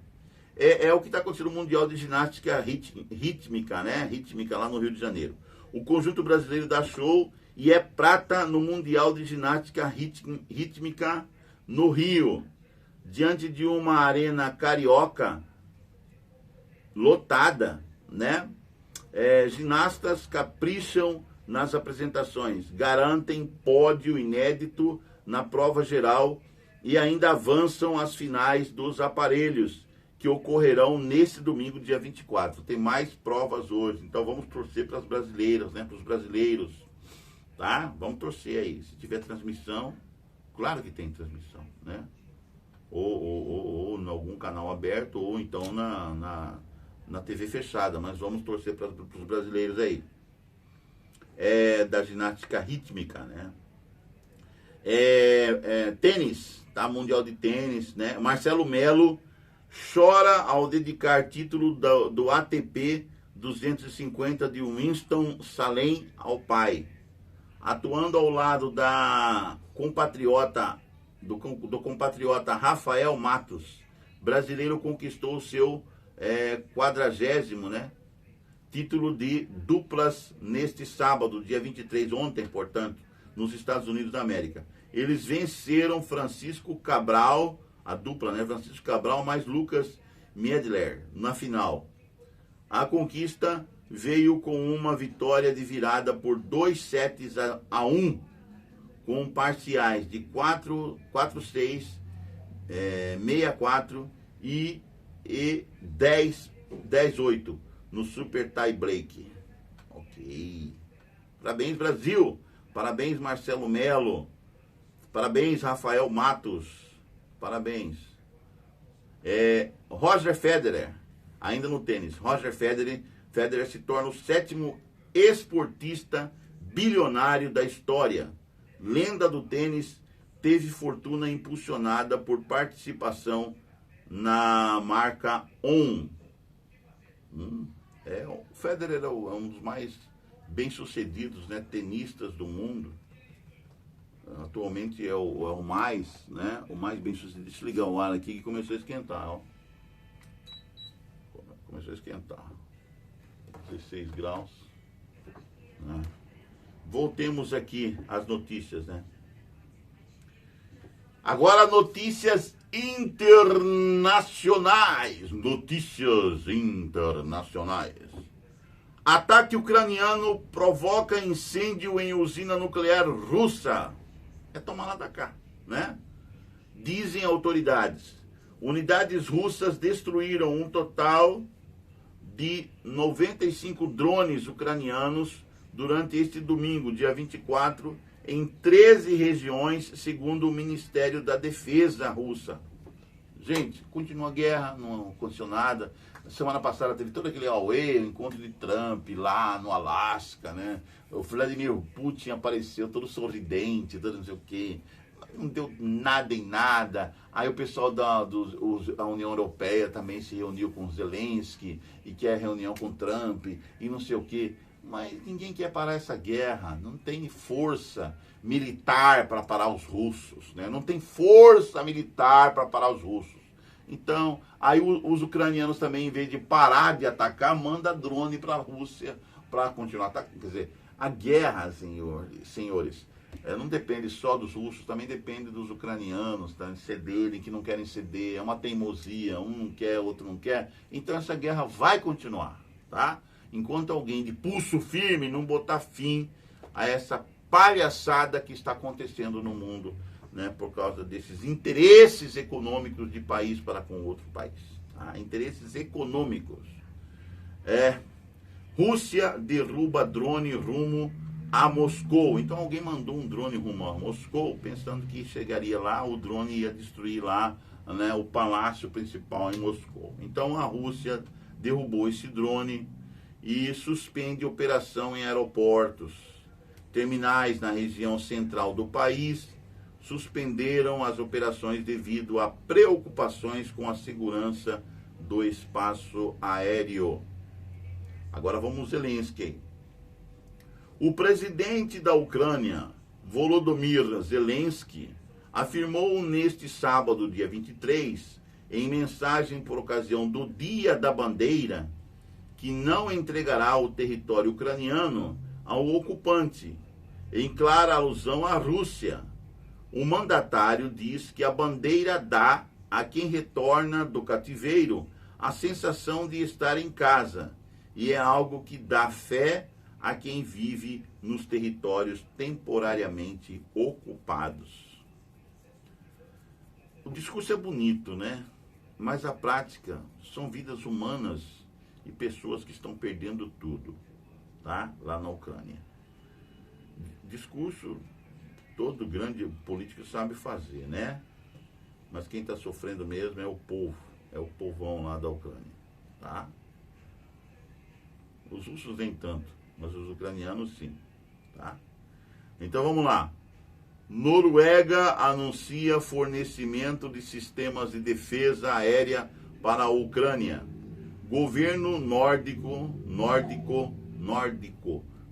É o que está acontecendo no Mundial de Ginástica Rítmica, né? Rítmica lá no Rio de Janeiro. O conjunto brasileiro da Show e é prata no Mundial de Ginástica Rítmica no Rio. Diante de uma arena carioca lotada, né? Ginastas capricham nas apresentações, garantem pódio inédito na prova geral e ainda avançam às finais dos aparelhos, que ocorrerão nesse domingo, dia 24. Tem mais provas hoje, então vamos torcer para as brasileiras, né? Para os brasileiros, tá? Vamos torcer aí. Se tiver transmissão, claro que tem transmissão, né? Ou em algum canal aberto, ou então na TV fechada, mas vamos torcer para os brasileiros aí. Da ginástica rítmica, né? Tênis, tá? Mundial de tênis, né? Marcelo Melo chora ao dedicar título do ATP 250 de Winston-Salem ao pai. Atuando ao lado do compatriota Rafael Matos, brasileiro conquistou o seu 40º, né? Título de duplas neste sábado, dia 23, ontem, portanto, nos Estados Unidos da América. Eles venceram Francisco Cabral, a dupla, né? Francisco Cabral mais Lucas Miedler, na final. A conquista veio com uma vitória de virada por 2-1, com parciais de 4-6, 6-4 e 10-8 no Super Tie Break. Ok. Parabéns, Brasil. Parabéns, Marcelo Melo. Parabéns, Rafael Matos. Parabéns. Roger Federer, ainda no tênis. Roger Federer se torna o 7º esportista bilionário da história. Lenda do tênis, teve fortuna impulsionada por participação na marca ON. O Federer é um dos mais bem-sucedidos, né, tenistas do mundo. Atualmente é o mais, né, o mais bem-sucedido. Deixa eu ligar o ar aqui que começou a esquentar, ó. Começou a esquentar. 16 graus. Né? Voltemos aqui às notícias, né? Agora notícias internacionais. Notícias internacionais. Ataque ucraniano provoca incêndio em usina nuclear russa. É tomar lá da cá, né? Dizem autoridades. Unidades russas destruíram um total de 95 drones ucranianos durante este domingo, dia 24, em 13 regiões, segundo o Ministério da Defesa russa. Gente, continua a guerra, não aconteceu nada. Semana passada teve todo aquele auê, o encontro de Trump lá no Alasca, né? O Vladimir Putin apareceu todo sorridente, todo não sei o quê. Não deu nada em nada. Aí o pessoal da União Europeia também se reuniu com Zelensky e quer reunião com Trump e não sei o quê. Mas ninguém quer parar essa guerra, não tem força militar para parar os russos, né? Não tem força militar para parar os russos. Então, aí os ucranianos também, em vez de parar de atacar, manda drone para a Rússia para continuar atacando. Quer dizer, a guerra, senhores, não depende só dos russos, também depende dos ucranianos, tá? Cederem, que não querem ceder, é uma teimosia, um não quer, outro não quer. Então essa guerra vai continuar, tá? Enquanto alguém de pulso firme não botar fim a essa palhaçada que está acontecendo no mundo, né, por causa desses interesses econômicos de país para com outro país. Tá? Interesses econômicos. Rússia derruba drone rumo a Moscou. Então alguém mandou um drone rumo a Moscou, pensando que chegaria lá, o drone ia destruir lá, né, o palácio principal em Moscou. Então a Rússia derrubou esse drone e suspende operação em aeroportos. Terminais na região central do país suspenderam as operações devido a preocupações com a segurança do espaço aéreo. Agora vamos Zelensky. O presidente da Ucrânia, Volodymyr Zelensky, afirmou neste sábado, dia 23, em mensagem por ocasião do Dia da Bandeira, que não entregará o território ucraniano ao ocupante, em clara alusão à Rússia. O mandatário diz que a bandeira dá a quem retorna do cativeiro a sensação de estar em casa, e é algo que dá fé a quem vive nos territórios temporariamente ocupados. O discurso é bonito, né? Mas a prática são vidas humanas e pessoas que estão perdendo tudo, tá? Lá na Ucrânia. Discurso, todo grande político sabe fazer, né? Mas quem está sofrendo mesmo é o povo, é o povão lá da Ucrânia, tá? Os russos nem tanto, mas os ucranianos sim, tá? Então vamos lá. Noruega anuncia fornecimento de sistemas de defesa aérea para a Ucrânia. Governo nórdico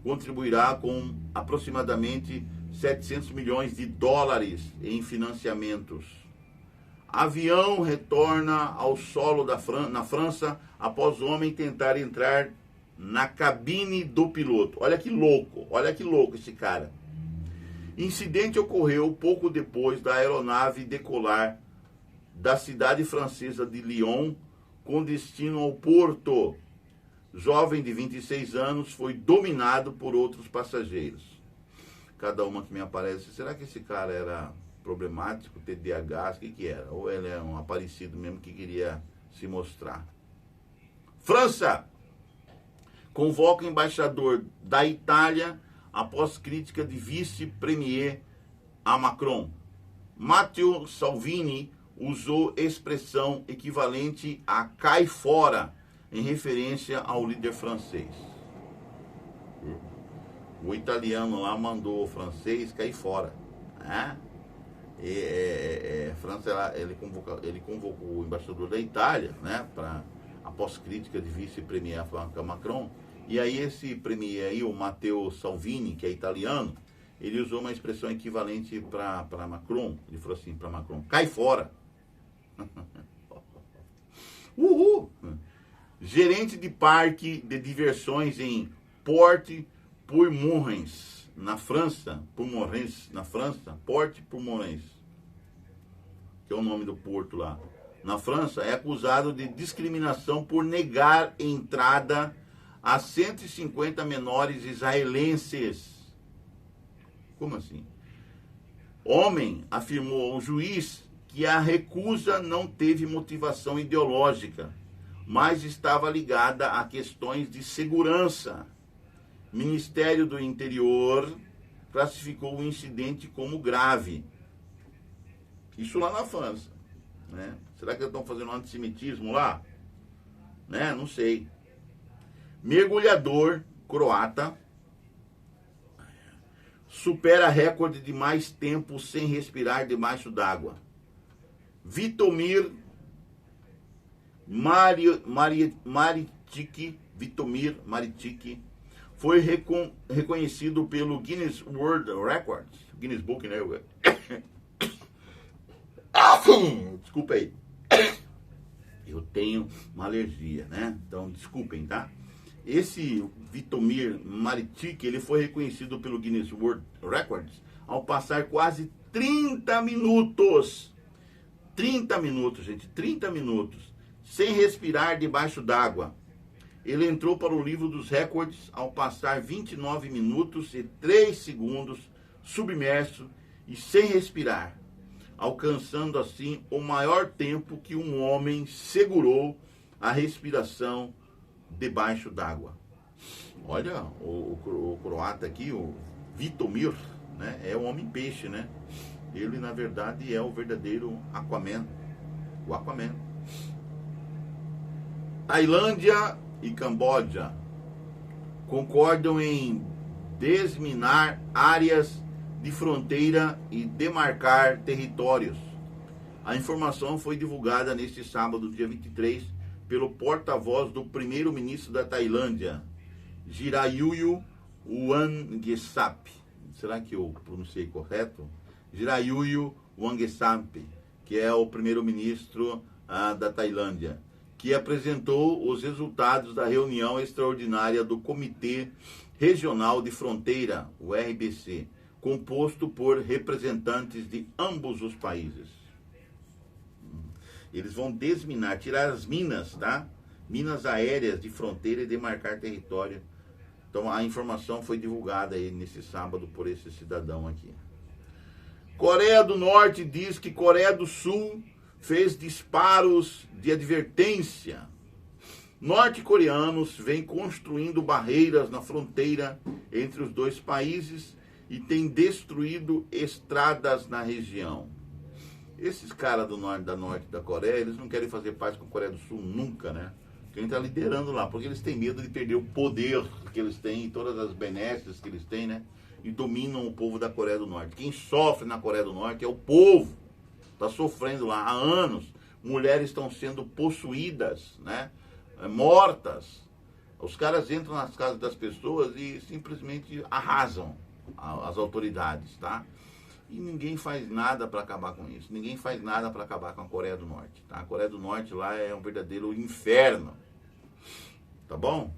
contribuirá com aproximadamente 700 milhões de dólares em financiamentos. Avião retorna ao solo na França após o homem tentar entrar na cabine do piloto. Olha que louco esse cara. Incidente ocorreu pouco depois da aeronave decolar da cidade francesa de Lyon com destino ao Porto. Jovem de 26 anos foi dominado por outros passageiros. Cada uma que me aparece, será que esse cara era problemático, TDAH, o que era? Ou ele é um aparecido mesmo que queria se mostrar? França convoca o embaixador da Itália após crítica de vice-premier a Macron. Matteo Salvini usou expressão equivalente a cai fora, em referência ao líder francês. O italiano lá mandou o francês cair fora, né? França, ele convocou o embaixador da Itália, né, após crítica de vice-premier a Macron. E aí esse premier aí, o Matteo Salvini, que é italiano, ele usou uma expressão equivalente para Macron. Ele falou assim para Macron: cai fora. Uhul! Gerente de parque de diversões em Port-Purmorens, na França, Port-Purmorens, que é o nome do porto lá, na França, é acusado de discriminação por negar entrada a 150 menores israelenses. Como assim? Homem afirmou ao juiz que a recusa não teve motivação ideológica, mas estava ligada a questões de segurança. Ministério do Interior classificou o incidente como grave. Isso lá na França, né? Será que eles estão fazendo antissemitismo lá? Né? Não sei. Mergulhador croata supera recorde de mais tempo sem respirar debaixo d'água. Vitomir Maritic foi reconhecido pelo Guinness World Records, Guinness Book, né? Desculpa aí. Eu tenho uma alergia, né? Então, desculpem, tá? Esse Vitomir Maritic, ele foi reconhecido pelo Guinness World Records ao passar quase 30 minutos. 30 minutos, gente, 30 minutos, sem respirar debaixo d'água. Ele entrou para o livro dos recordes ao passar 29 minutos e 3 segundos submerso e sem respirar, alcançando assim o maior tempo que um homem segurou a respiração debaixo d'água. Olha, o croata aqui, o Vitomir, né, é o homem-peixe, né? Ele, na verdade, é o verdadeiro Aquaman. O Aquaman. Tailândia e Camboja concordam em desminar áreas de fronteira e demarcar territórios. A informação foi divulgada neste sábado, dia 23, pelo porta-voz do primeiro-ministro da Tailândia, Jiraiyu Wangesap. Será que eu pronunciei correto? Jiraiyu Wangesap, que é o primeiro-ministro da Tailândia, que apresentou os resultados da reunião extraordinária do Comitê Regional de Fronteira, o RBC, composto por representantes de ambos os países. Eles vão desminar, tirar as minas, tá? Minas aéreas de fronteira e demarcar território. Então a informação foi divulgada aí nesse sábado por esse cidadão aqui. Coreia do Norte diz que Coreia do Sul fez disparos de advertência. Norte-coreanos vêm construindo barreiras na fronteira entre os dois países e têm destruído estradas na região. Esses caras da norte da Coreia, eles não querem fazer paz com a Coreia do Sul nunca, né? Quem está liderando lá, porque eles têm medo de perder o poder que eles têm, todas as benesses que eles têm, né? E dominam o povo da Coreia do Norte. Quem sofre na Coreia do Norte é o povo. Está sofrendo lá há anos. Mulheres estão sendo possuídas, né? Mortas. Os caras entram nas casas das pessoas e simplesmente arrasam as autoridades, tá? E ninguém faz nada para acabar com isso. Ninguém faz nada para acabar com a Coreia do Norte, tá? A Coreia do Norte lá é um verdadeiro inferno. Tá bom?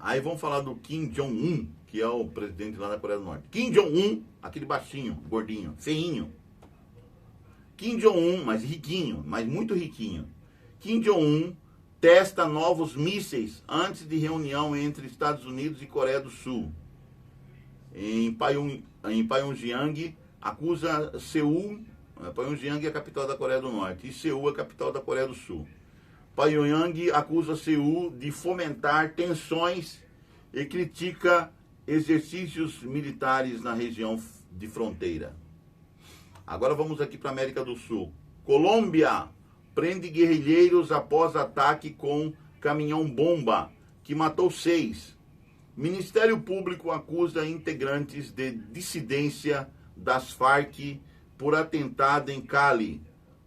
Aí vamos falar do Kim Jong-un, que é o presidente lá da Coreia do Norte. Kim Jong-un, aquele baixinho, gordinho, feinho. Kim Jong-un, mas riquinho, mas muito riquinho. Kim Jong-un testa novos mísseis antes de reunião entre Estados Unidos e Coreia do Sul. Em Pyongyang, acusa Seul. Pyongyang é a capital da Coreia do Norte e Seul é a capital da Coreia do Sul. Pyongyang acusa Seul de fomentar tensões e critica exercícios militares na região de fronteira. Agora vamos aqui para a América do Sul. Colômbia prende guerrilheiros após ataque com caminhão-bomba, que matou 6. Ministério Público acusa integrantes de dissidência das Farc por atentado em Cali.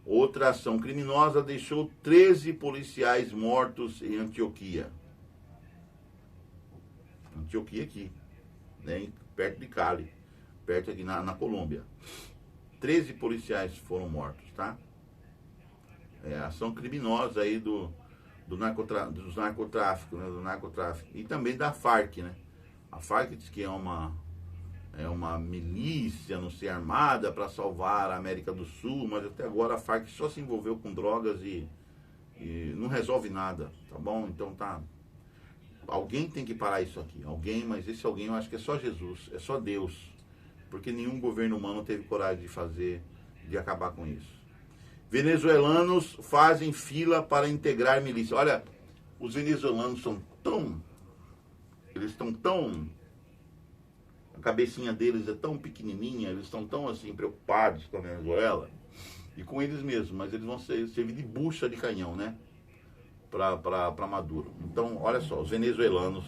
Outra ação criminosa deixou 13 policiais mortos em Antioquia. Antioquia aqui, né, perto de Cali, perto aqui na Colômbia. 13 policiais foram mortos, tá? Ação criminosa aí dos narcotráficos, né, do narcotráfico. E também da Farc, né? A Farc diz que é uma milícia, não sei, armada para salvar a América do Sul, mas até agora a Farc só se envolveu com drogas e não resolve nada, tá bom? Então tá. Alguém tem que parar isso aqui. Alguém, mas esse alguém eu acho que é só Jesus, é só Deus. Porque nenhum governo humano teve coragem de acabar com isso. Venezuelanos fazem fila para integrar milícia. Olha, os venezuelanos eles estão tão, a cabecinha deles é tão pequenininha, eles estão tão assim preocupados com a Venezuela e com eles mesmos, mas eles vão servir de bucha de canhão, né? Para Maduro. Então, olha só, os venezuelanos,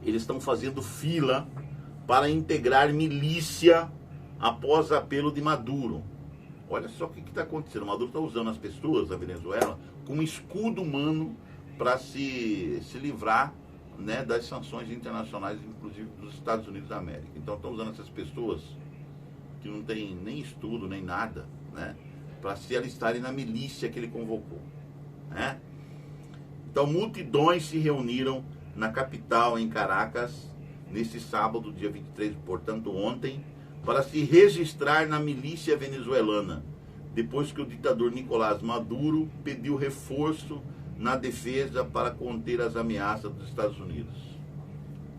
eles estão fazendo fila para integrar milícia após apelo de Maduro. Olha só o que está acontecendo. Maduro está usando as pessoas da Venezuela como escudo humano para se livrar, né, das sanções internacionais, inclusive dos Estados Unidos da América. Então estão usando essas pessoas que não têm nem estudo, nem nada, né, para se alistarem na milícia que ele convocou, né? Então multidões se reuniram na capital, em Caracas, nesse sábado, dia 23, portanto ontem, para se registrar na milícia venezuelana, depois que o ditador Nicolás Maduro pediu reforço na defesa para conter as ameaças dos Estados Unidos.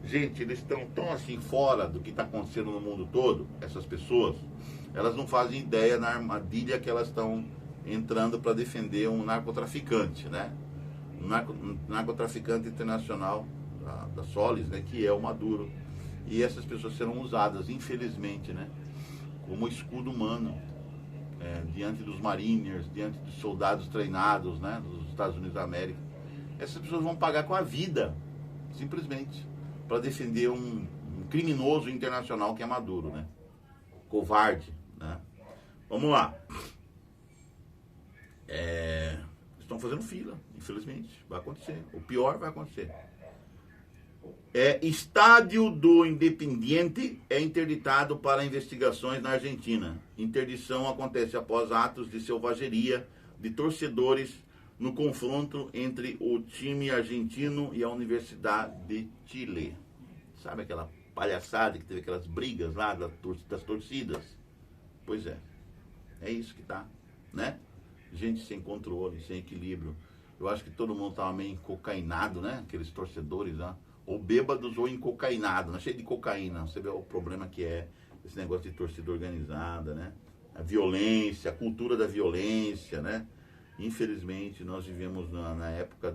Gente, eles estão tão assim fora do que está acontecendo no mundo todo, essas pessoas, elas não fazem ideia na armadilha que elas estão entrando para defender um narcotraficante, né? Um narcotraficante internacional da Solis, né? Que é o Maduro. E essas pessoas serão usadas, infelizmente, né? Como escudo humano, diante dos mariners, diante dos soldados treinados, né, dos Estados Unidos da América. Essas pessoas vão pagar com a vida, simplesmente, para defender um criminoso internacional que é Maduro, né? Covarde, né? Vamos lá. Estão fazendo fila, infelizmente. Vai acontecer. O pior vai acontecer. Estádio do Independiente é interditado para investigações na Argentina. Interdição acontece após atos de selvageria de torcedores no confronto entre o time argentino e a Universidade de Chile. Sabe aquela palhaçada que teve aquelas brigas lá das torcidas? Pois é. É isso que tá, né? Gente sem controle, sem equilíbrio. Eu acho que todo mundo estava meio encocainado, né? Aqueles torcedores lá. Ou bêbados ou encocainados, né? Cheio de cocaína. Você vê o problema que é esse negócio de torcida organizada, né? A violência, a cultura da violência, né? Infelizmente, nós vivemos na época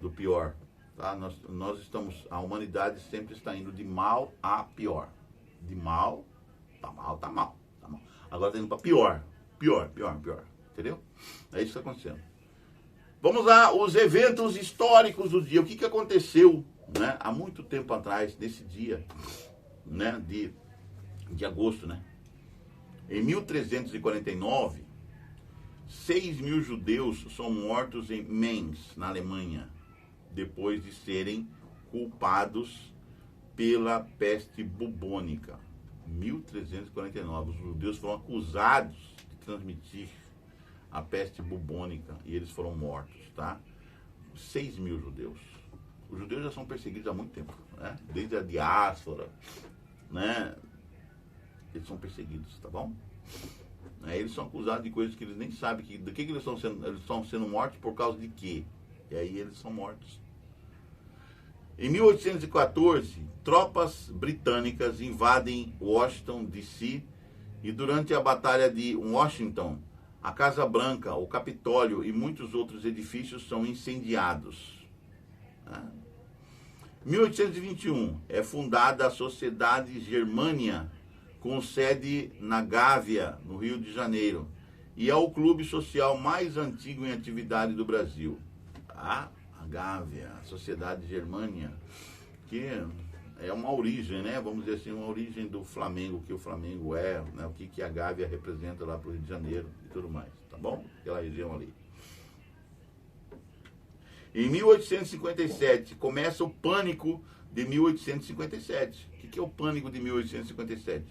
do pior, tá? Nós estamos, a humanidade sempre está indo de mal a pior. De mal, tá mal. Agora está indo para pior. Pior. Entendeu? É isso que está acontecendo. Vamos lá, os eventos históricos do dia. O que aconteceu, né, há muito tempo atrás, nesse dia, né, de agosto, né? Em 1349, 6.000 judeus são mortos em Mainz, na Alemanha, depois de serem culpados pela peste bubônica. 1349, os judeus foram acusados de transmitir a peste bubônica e eles foram mortos, tá? 6.000 judeus. Os judeus já são perseguidos há muito tempo, né? Desde a diáspora, né? Eles são perseguidos, tá bom? Eles são acusados de coisas que eles nem sabem do que eles estão sendo. Eles estão sendo mortos por causa de quê? E aí eles são mortos. Em 1814, tropas britânicas invadem Washington, D.C. e durante a Batalha de Washington, a Casa Branca, o Capitólio e muitos outros edifícios são incendiados. Em 1821, é fundada a Sociedade Germânia, com sede na Gávea, no Rio de Janeiro, e é o clube social mais antigo em atividade do Brasil. A Gávea, a Sociedade Germânia, que é uma origem, né? Vamos dizer assim, uma origem do Flamengo, o que o Flamengo é, né? O que a Gávea representa lá para o Rio de Janeiro e tudo mais, tá bom? Aquela região ali. Em 1857, começa o Pânico de 1857. O que é o Pânico de 1857?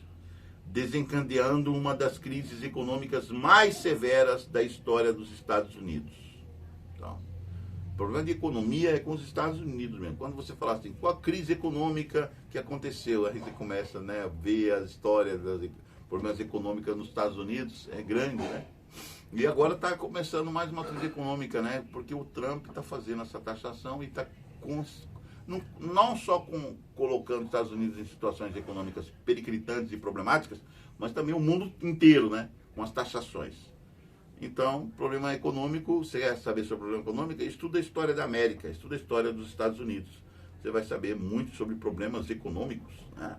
Desencadeando uma das crises econômicas mais severas da história dos Estados Unidos. Então, o problema de economia é com os Estados Unidos mesmo. Quando você fala assim, qual a crise econômica que aconteceu? Aí você começa, né, a ver a história dos problemas econômicos nos Estados Unidos, é grande, né? E agora está começando mais uma crise econômica, né? Porque o Trump está fazendo essa taxação e está não só colocando os Estados Unidos em situações econômicas periclitantes e problemáticas, mas também o mundo inteiro, né? Com as taxações. Então, problema econômico, você quer saber sobre o problema econômico? Estuda a história da América, estuda a história dos Estados Unidos. Você vai saber muito sobre problemas econômicos, né?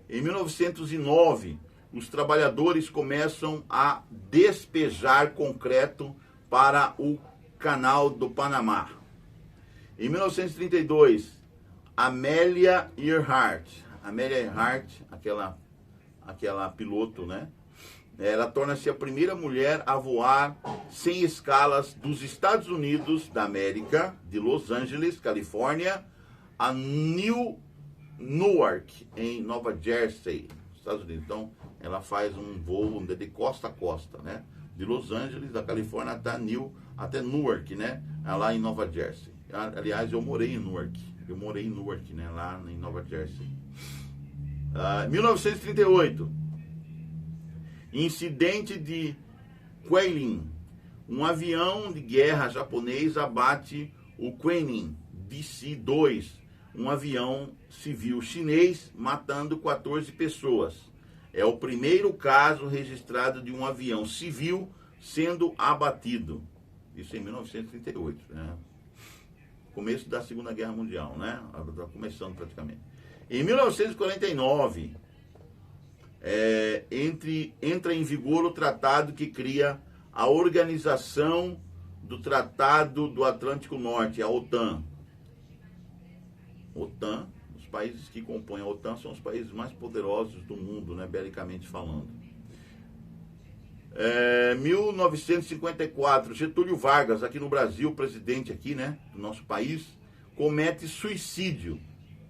Em 1909, os trabalhadores começam a despejar concreto para o Canal do Panamá. Em 1932, Amélia Earhart, aquela piloto, né, Ela torna-se a primeira mulher a voar sem escalas dos Estados Unidos da América, de Los Angeles, Califórnia, a Newark, em Nova Jersey, Estados Unidos. Então, ela faz um voo de costa a costa, né? De Los Angeles, da Califórnia, até Newark, né? Lá em Nova Jersey. Aliás, eu morei em Newark. Né? Lá em Nova Jersey. 1938. Incidente de Kweilin. Um avião de guerra japonês abate o Kweilin DC-2, um avião civil chinês, matando 14 pessoas. É o primeiro caso registrado de um avião civil sendo abatido. Isso em 1938, né? Começo da Segunda Guerra Mundial, né? Está começando praticamente. Em 1949, entra em vigor o tratado que cria a Organização do Tratado do Atlântico Norte, a OTAN. OTAN, os países que compõem a OTAN são os países mais poderosos do mundo, né, belicamente falando. 1954, Getúlio Vargas, aqui no Brasil, presidente aqui, né, do nosso país, comete suicídio.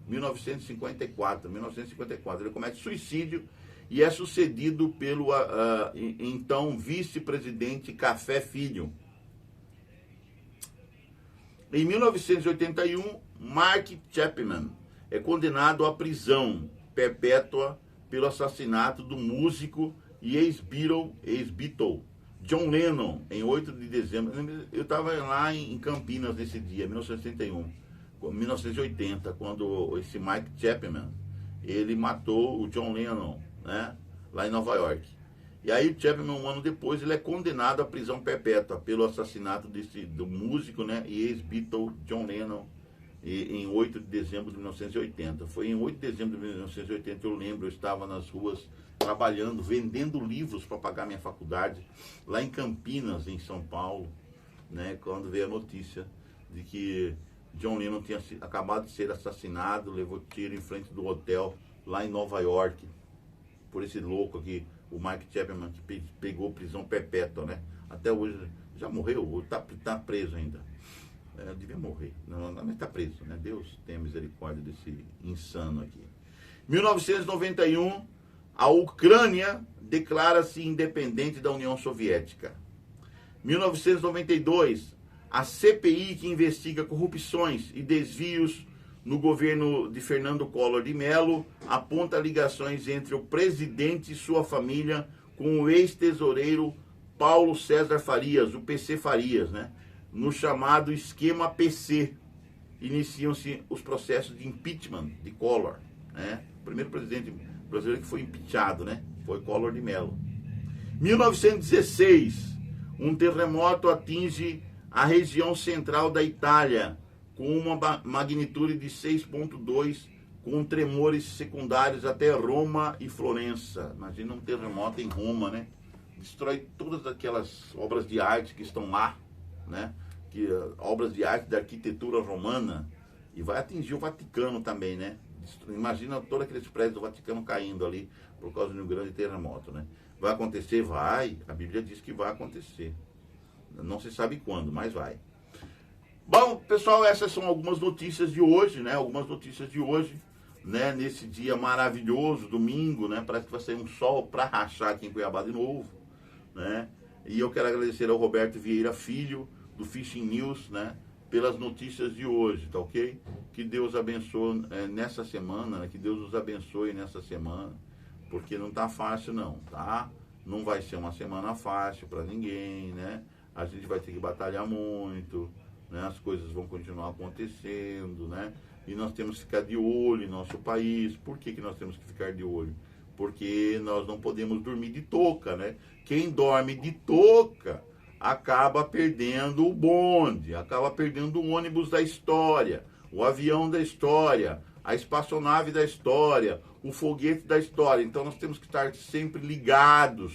1954, ele comete suicídio e é sucedido pelo então vice-presidente Café Filho. Em 1981, Mark Chapman é condenado à prisão perpétua pelo assassinato do músico e ex-Beatle John Lennon, em 8 de dezembro. Eu estava lá em Campinas nesse dia, 1980, quando esse Mike Chapman, ele matou o John Lennon, né, lá em Nova York. E aí o Chapman, um ano depois, ele é condenado à prisão perpétua pelo assassinato do músico, né, e ex-Beatle John Lennon, em 8 de dezembro de 1980. Foi em 8 de dezembro de 1980, eu lembro, eu estava nas ruas trabalhando, vendendo livros para pagar minha faculdade, lá em Campinas, em São Paulo, né, quando veio a notícia de que John Lennon tinha acabado de ser assassinado, levou tiro em frente do hotel lá em Nova York, por esse louco aqui, o Mike Chapman, que pegou prisão perpétua, né? Até hoje, já morreu, ou tá preso ainda. Devia morrer, mas está preso, né? Deus tenha misericórdia desse insano aqui. 1991, a Ucrânia declara-se independente da União Soviética. 1992, a CPI que investiga corrupções e desvios no governo de Fernando Collor de Mello aponta ligações entre o presidente e sua família com o ex-tesoureiro Paulo César Farias, o PC Farias, né? No chamado esquema PC, iniciam-se os processos de impeachment de Collor, né? O primeiro presidente brasileiro que foi impeachado, né? Foi Collor de Mello. 1916, um terremoto atinge a região central da Itália, com uma magnitude de 6,2, com tremores secundários até Roma e Florença. Imagina um terremoto em Roma, né? Destrói todas aquelas obras de arte que estão lá, né? Obras de arte da arquitetura romana, e vai atingir o Vaticano também, né? Imagina todos aqueles prédios do Vaticano caindo ali por causa de um grande terremoto, né? Vai acontecer? Vai. A Bíblia diz que vai acontecer. Não se sabe quando, mas vai. Bom, pessoal, essas são algumas notícias de hoje, né? Né? Nesse dia maravilhoso, domingo, né? Parece que vai sair um sol para rachar aqui em Cuiabá de novo, né? E eu quero agradecer ao Roberto Vieira Filho, do Fishing News, né? Pelas notícias de hoje, tá ok? Que Deus abençoe nessa semana, né? Que Deus nos abençoe nessa semana, porque não tá fácil não, tá? Não vai ser uma semana fácil para ninguém, né? A gente vai ter que batalhar muito, né? As coisas vão continuar acontecendo, né? E nós temos que ficar de olho em nosso país. Por que nós temos que ficar de olho? Porque nós não podemos dormir de touca, né? Quem dorme de touca acaba perdendo o bonde, acaba perdendo o ônibus da história, o avião da história, a espaçonave da história, o foguete da história. Então nós temos que estar sempre ligados,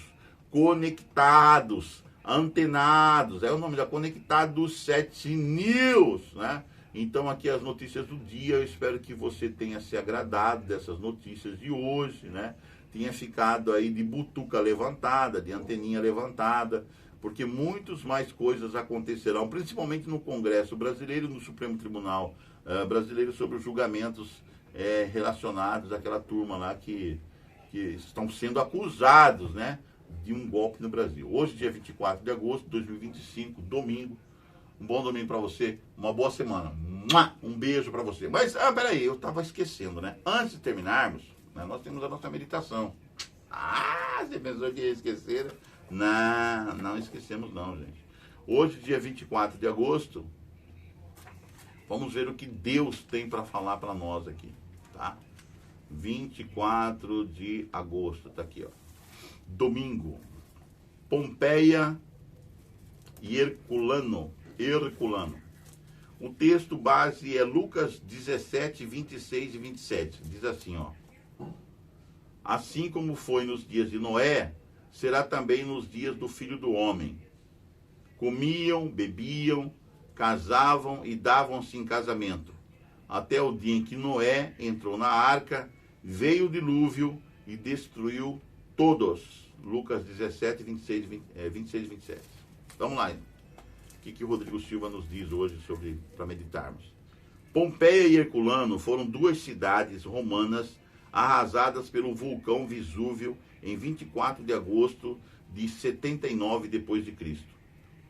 conectados, antenados. É o nome da Conectados 7 News, né? Então aqui as notícias do dia. Eu espero que você tenha se agradado dessas notícias de hoje, né? tinha ficado aí de butuca levantada, de anteninha levantada, porque muitas mais coisas acontecerão, principalmente no Congresso Brasileiro e no Supremo Tribunal Brasileiro, sobre os julgamentos relacionados àquela turma lá que estão sendo acusados, né, de um golpe no Brasil. Hoje, dia 24 de agosto de 2025, domingo. Um bom domingo para você, uma boa semana. Um beijo para você. Mas, peraí, eu estava esquecendo, né? Antes de terminarmos, né, nós temos a nossa meditação. Você pensou que ia esquecer? Não esquecemos não, gente. Hoje, dia 24 de agosto, vamos ver o que Deus tem para falar para nós aqui, tá? 24 de agosto, tá aqui, ó. Domingo. Pompeia e Herculano. O texto base é Lucas 17, 26 e 27. Diz assim, ó. Assim como foi nos dias de Noé, será também nos dias do Filho do Homem. Comiam, bebiam, casavam e davam-se em casamento, até o dia em que Noé entrou na arca, veio o dilúvio e destruiu todos. Lucas 17, 26 e 27. Vamos lá. O que o Rodrigo Silva nos diz hoje para meditarmos? Pompeia e Herculano foram duas cidades romanas arrasadas pelo vulcão Vesúvio em 24 de agosto de 79 d.C.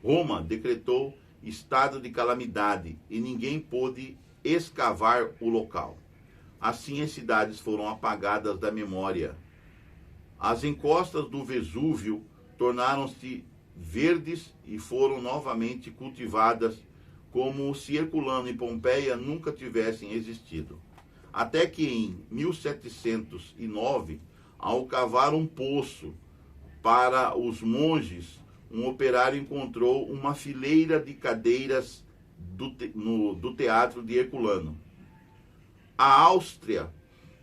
Roma decretou estado de calamidade e ninguém pôde escavar o local. Assim, as cidades foram apagadas da memória. As encostas do Vesúvio tornaram-se verdes e foram novamente cultivadas como se Herculano e Pompeia nunca tivessem existido. Até que em 1709, ao cavar um poço para os monges, um operário encontrou uma fileira de cadeiras do teatro de Herculano. A Áustria,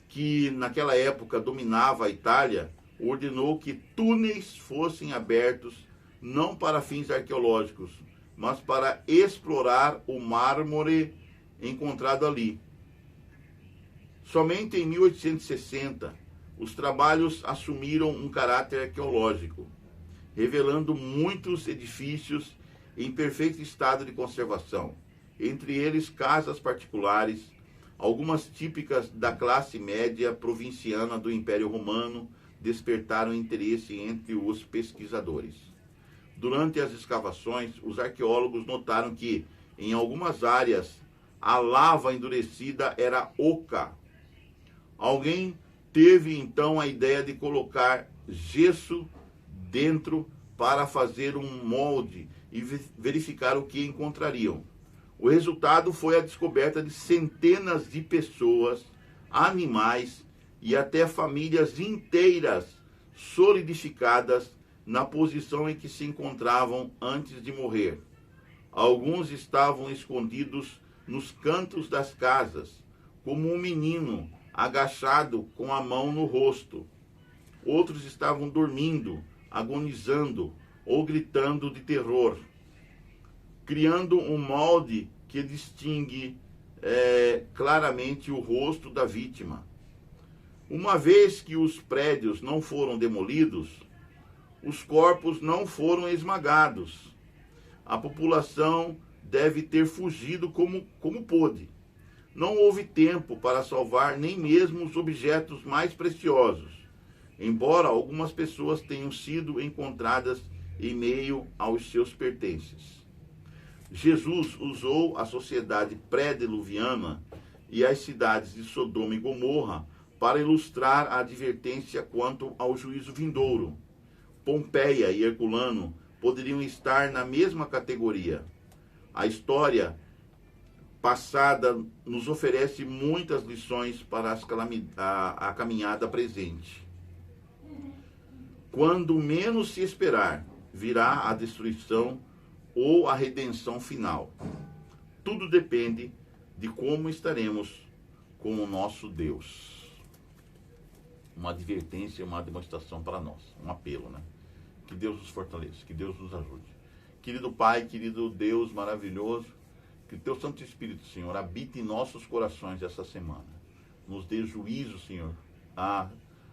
que naquela época dominava a Itália, ordenou que túneis fossem abertos não para fins arqueológicos, mas para explorar o mármore encontrado ali. Somente em 1860, os trabalhos assumiram um caráter arqueológico, revelando muitos edifícios em perfeito estado de conservação, entre eles casas particulares, algumas típicas da classe média provinciana do Império Romano, despertaram interesse entre os pesquisadores. Durante as escavações, os arqueólogos notaram que, em algumas áreas, a lava endurecida era oca. Alguém teve então a ideia de colocar gesso dentro para fazer um molde e verificar o que encontrariam. O resultado foi a descoberta de centenas de pessoas, animais e até famílias inteiras solidificadas na posição em que se encontravam antes de morrer. Alguns estavam escondidos nos cantos das casas, como um menino agachado com a mão no rosto. Outros estavam dormindo, agonizando ou gritando de terror, criando um molde que distingue claramente o rosto da vítima. Uma vez que os prédios não foram demolidos, os corpos não foram esmagados. A população deve ter fugido como pôde. Não houve tempo para salvar nem mesmo os objetos mais preciosos, embora algumas pessoas tenham sido encontradas em meio aos seus pertences. Jesus usou a sociedade pré-diluviana e as cidades de Sodoma e Gomorra para ilustrar a advertência quanto ao juízo vindouro. Pompeia e Herculano poderiam estar na mesma categoria. A história passada nos oferece muitas lições para a caminhada presente. Quando menos se esperar, virá a destruição ou a redenção final. Tudo depende de como estaremos com o nosso Deus. Uma advertência, uma demonstração para nós, um apelo, né? Que Deus nos fortaleça, que Deus nos ajude. Querido Pai, querido Deus maravilhoso, que o Teu Santo Espírito, Senhor, habite em nossos corações essa semana. Nos dê juízo, Senhor,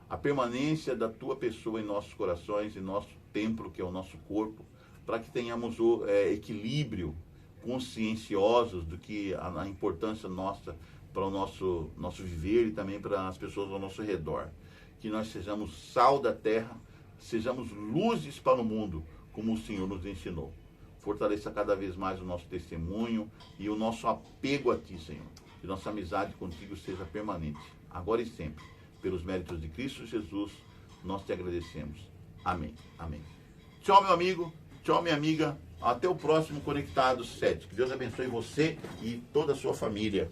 a permanência da tua pessoa em nossos corações, em nosso templo, que é o nosso corpo, para que tenhamos o equilíbrio, conscienciosos do que a importância nossa para o nosso viver e também para as pessoas ao nosso redor. Que nós sejamos sal da terra, sejamos luzes para o mundo, como o Senhor nos ensinou. Fortaleça cada vez mais o nosso testemunho e o nosso apego a Ti, Senhor. Que nossa amizade contigo seja permanente, agora e sempre. Pelos méritos de Cristo Jesus, nós te agradecemos. Amém. Amém. Tchau, meu amigo. Tchau, minha amiga. Até o próximo Conectados 7. Que Deus abençoe você e toda a sua família.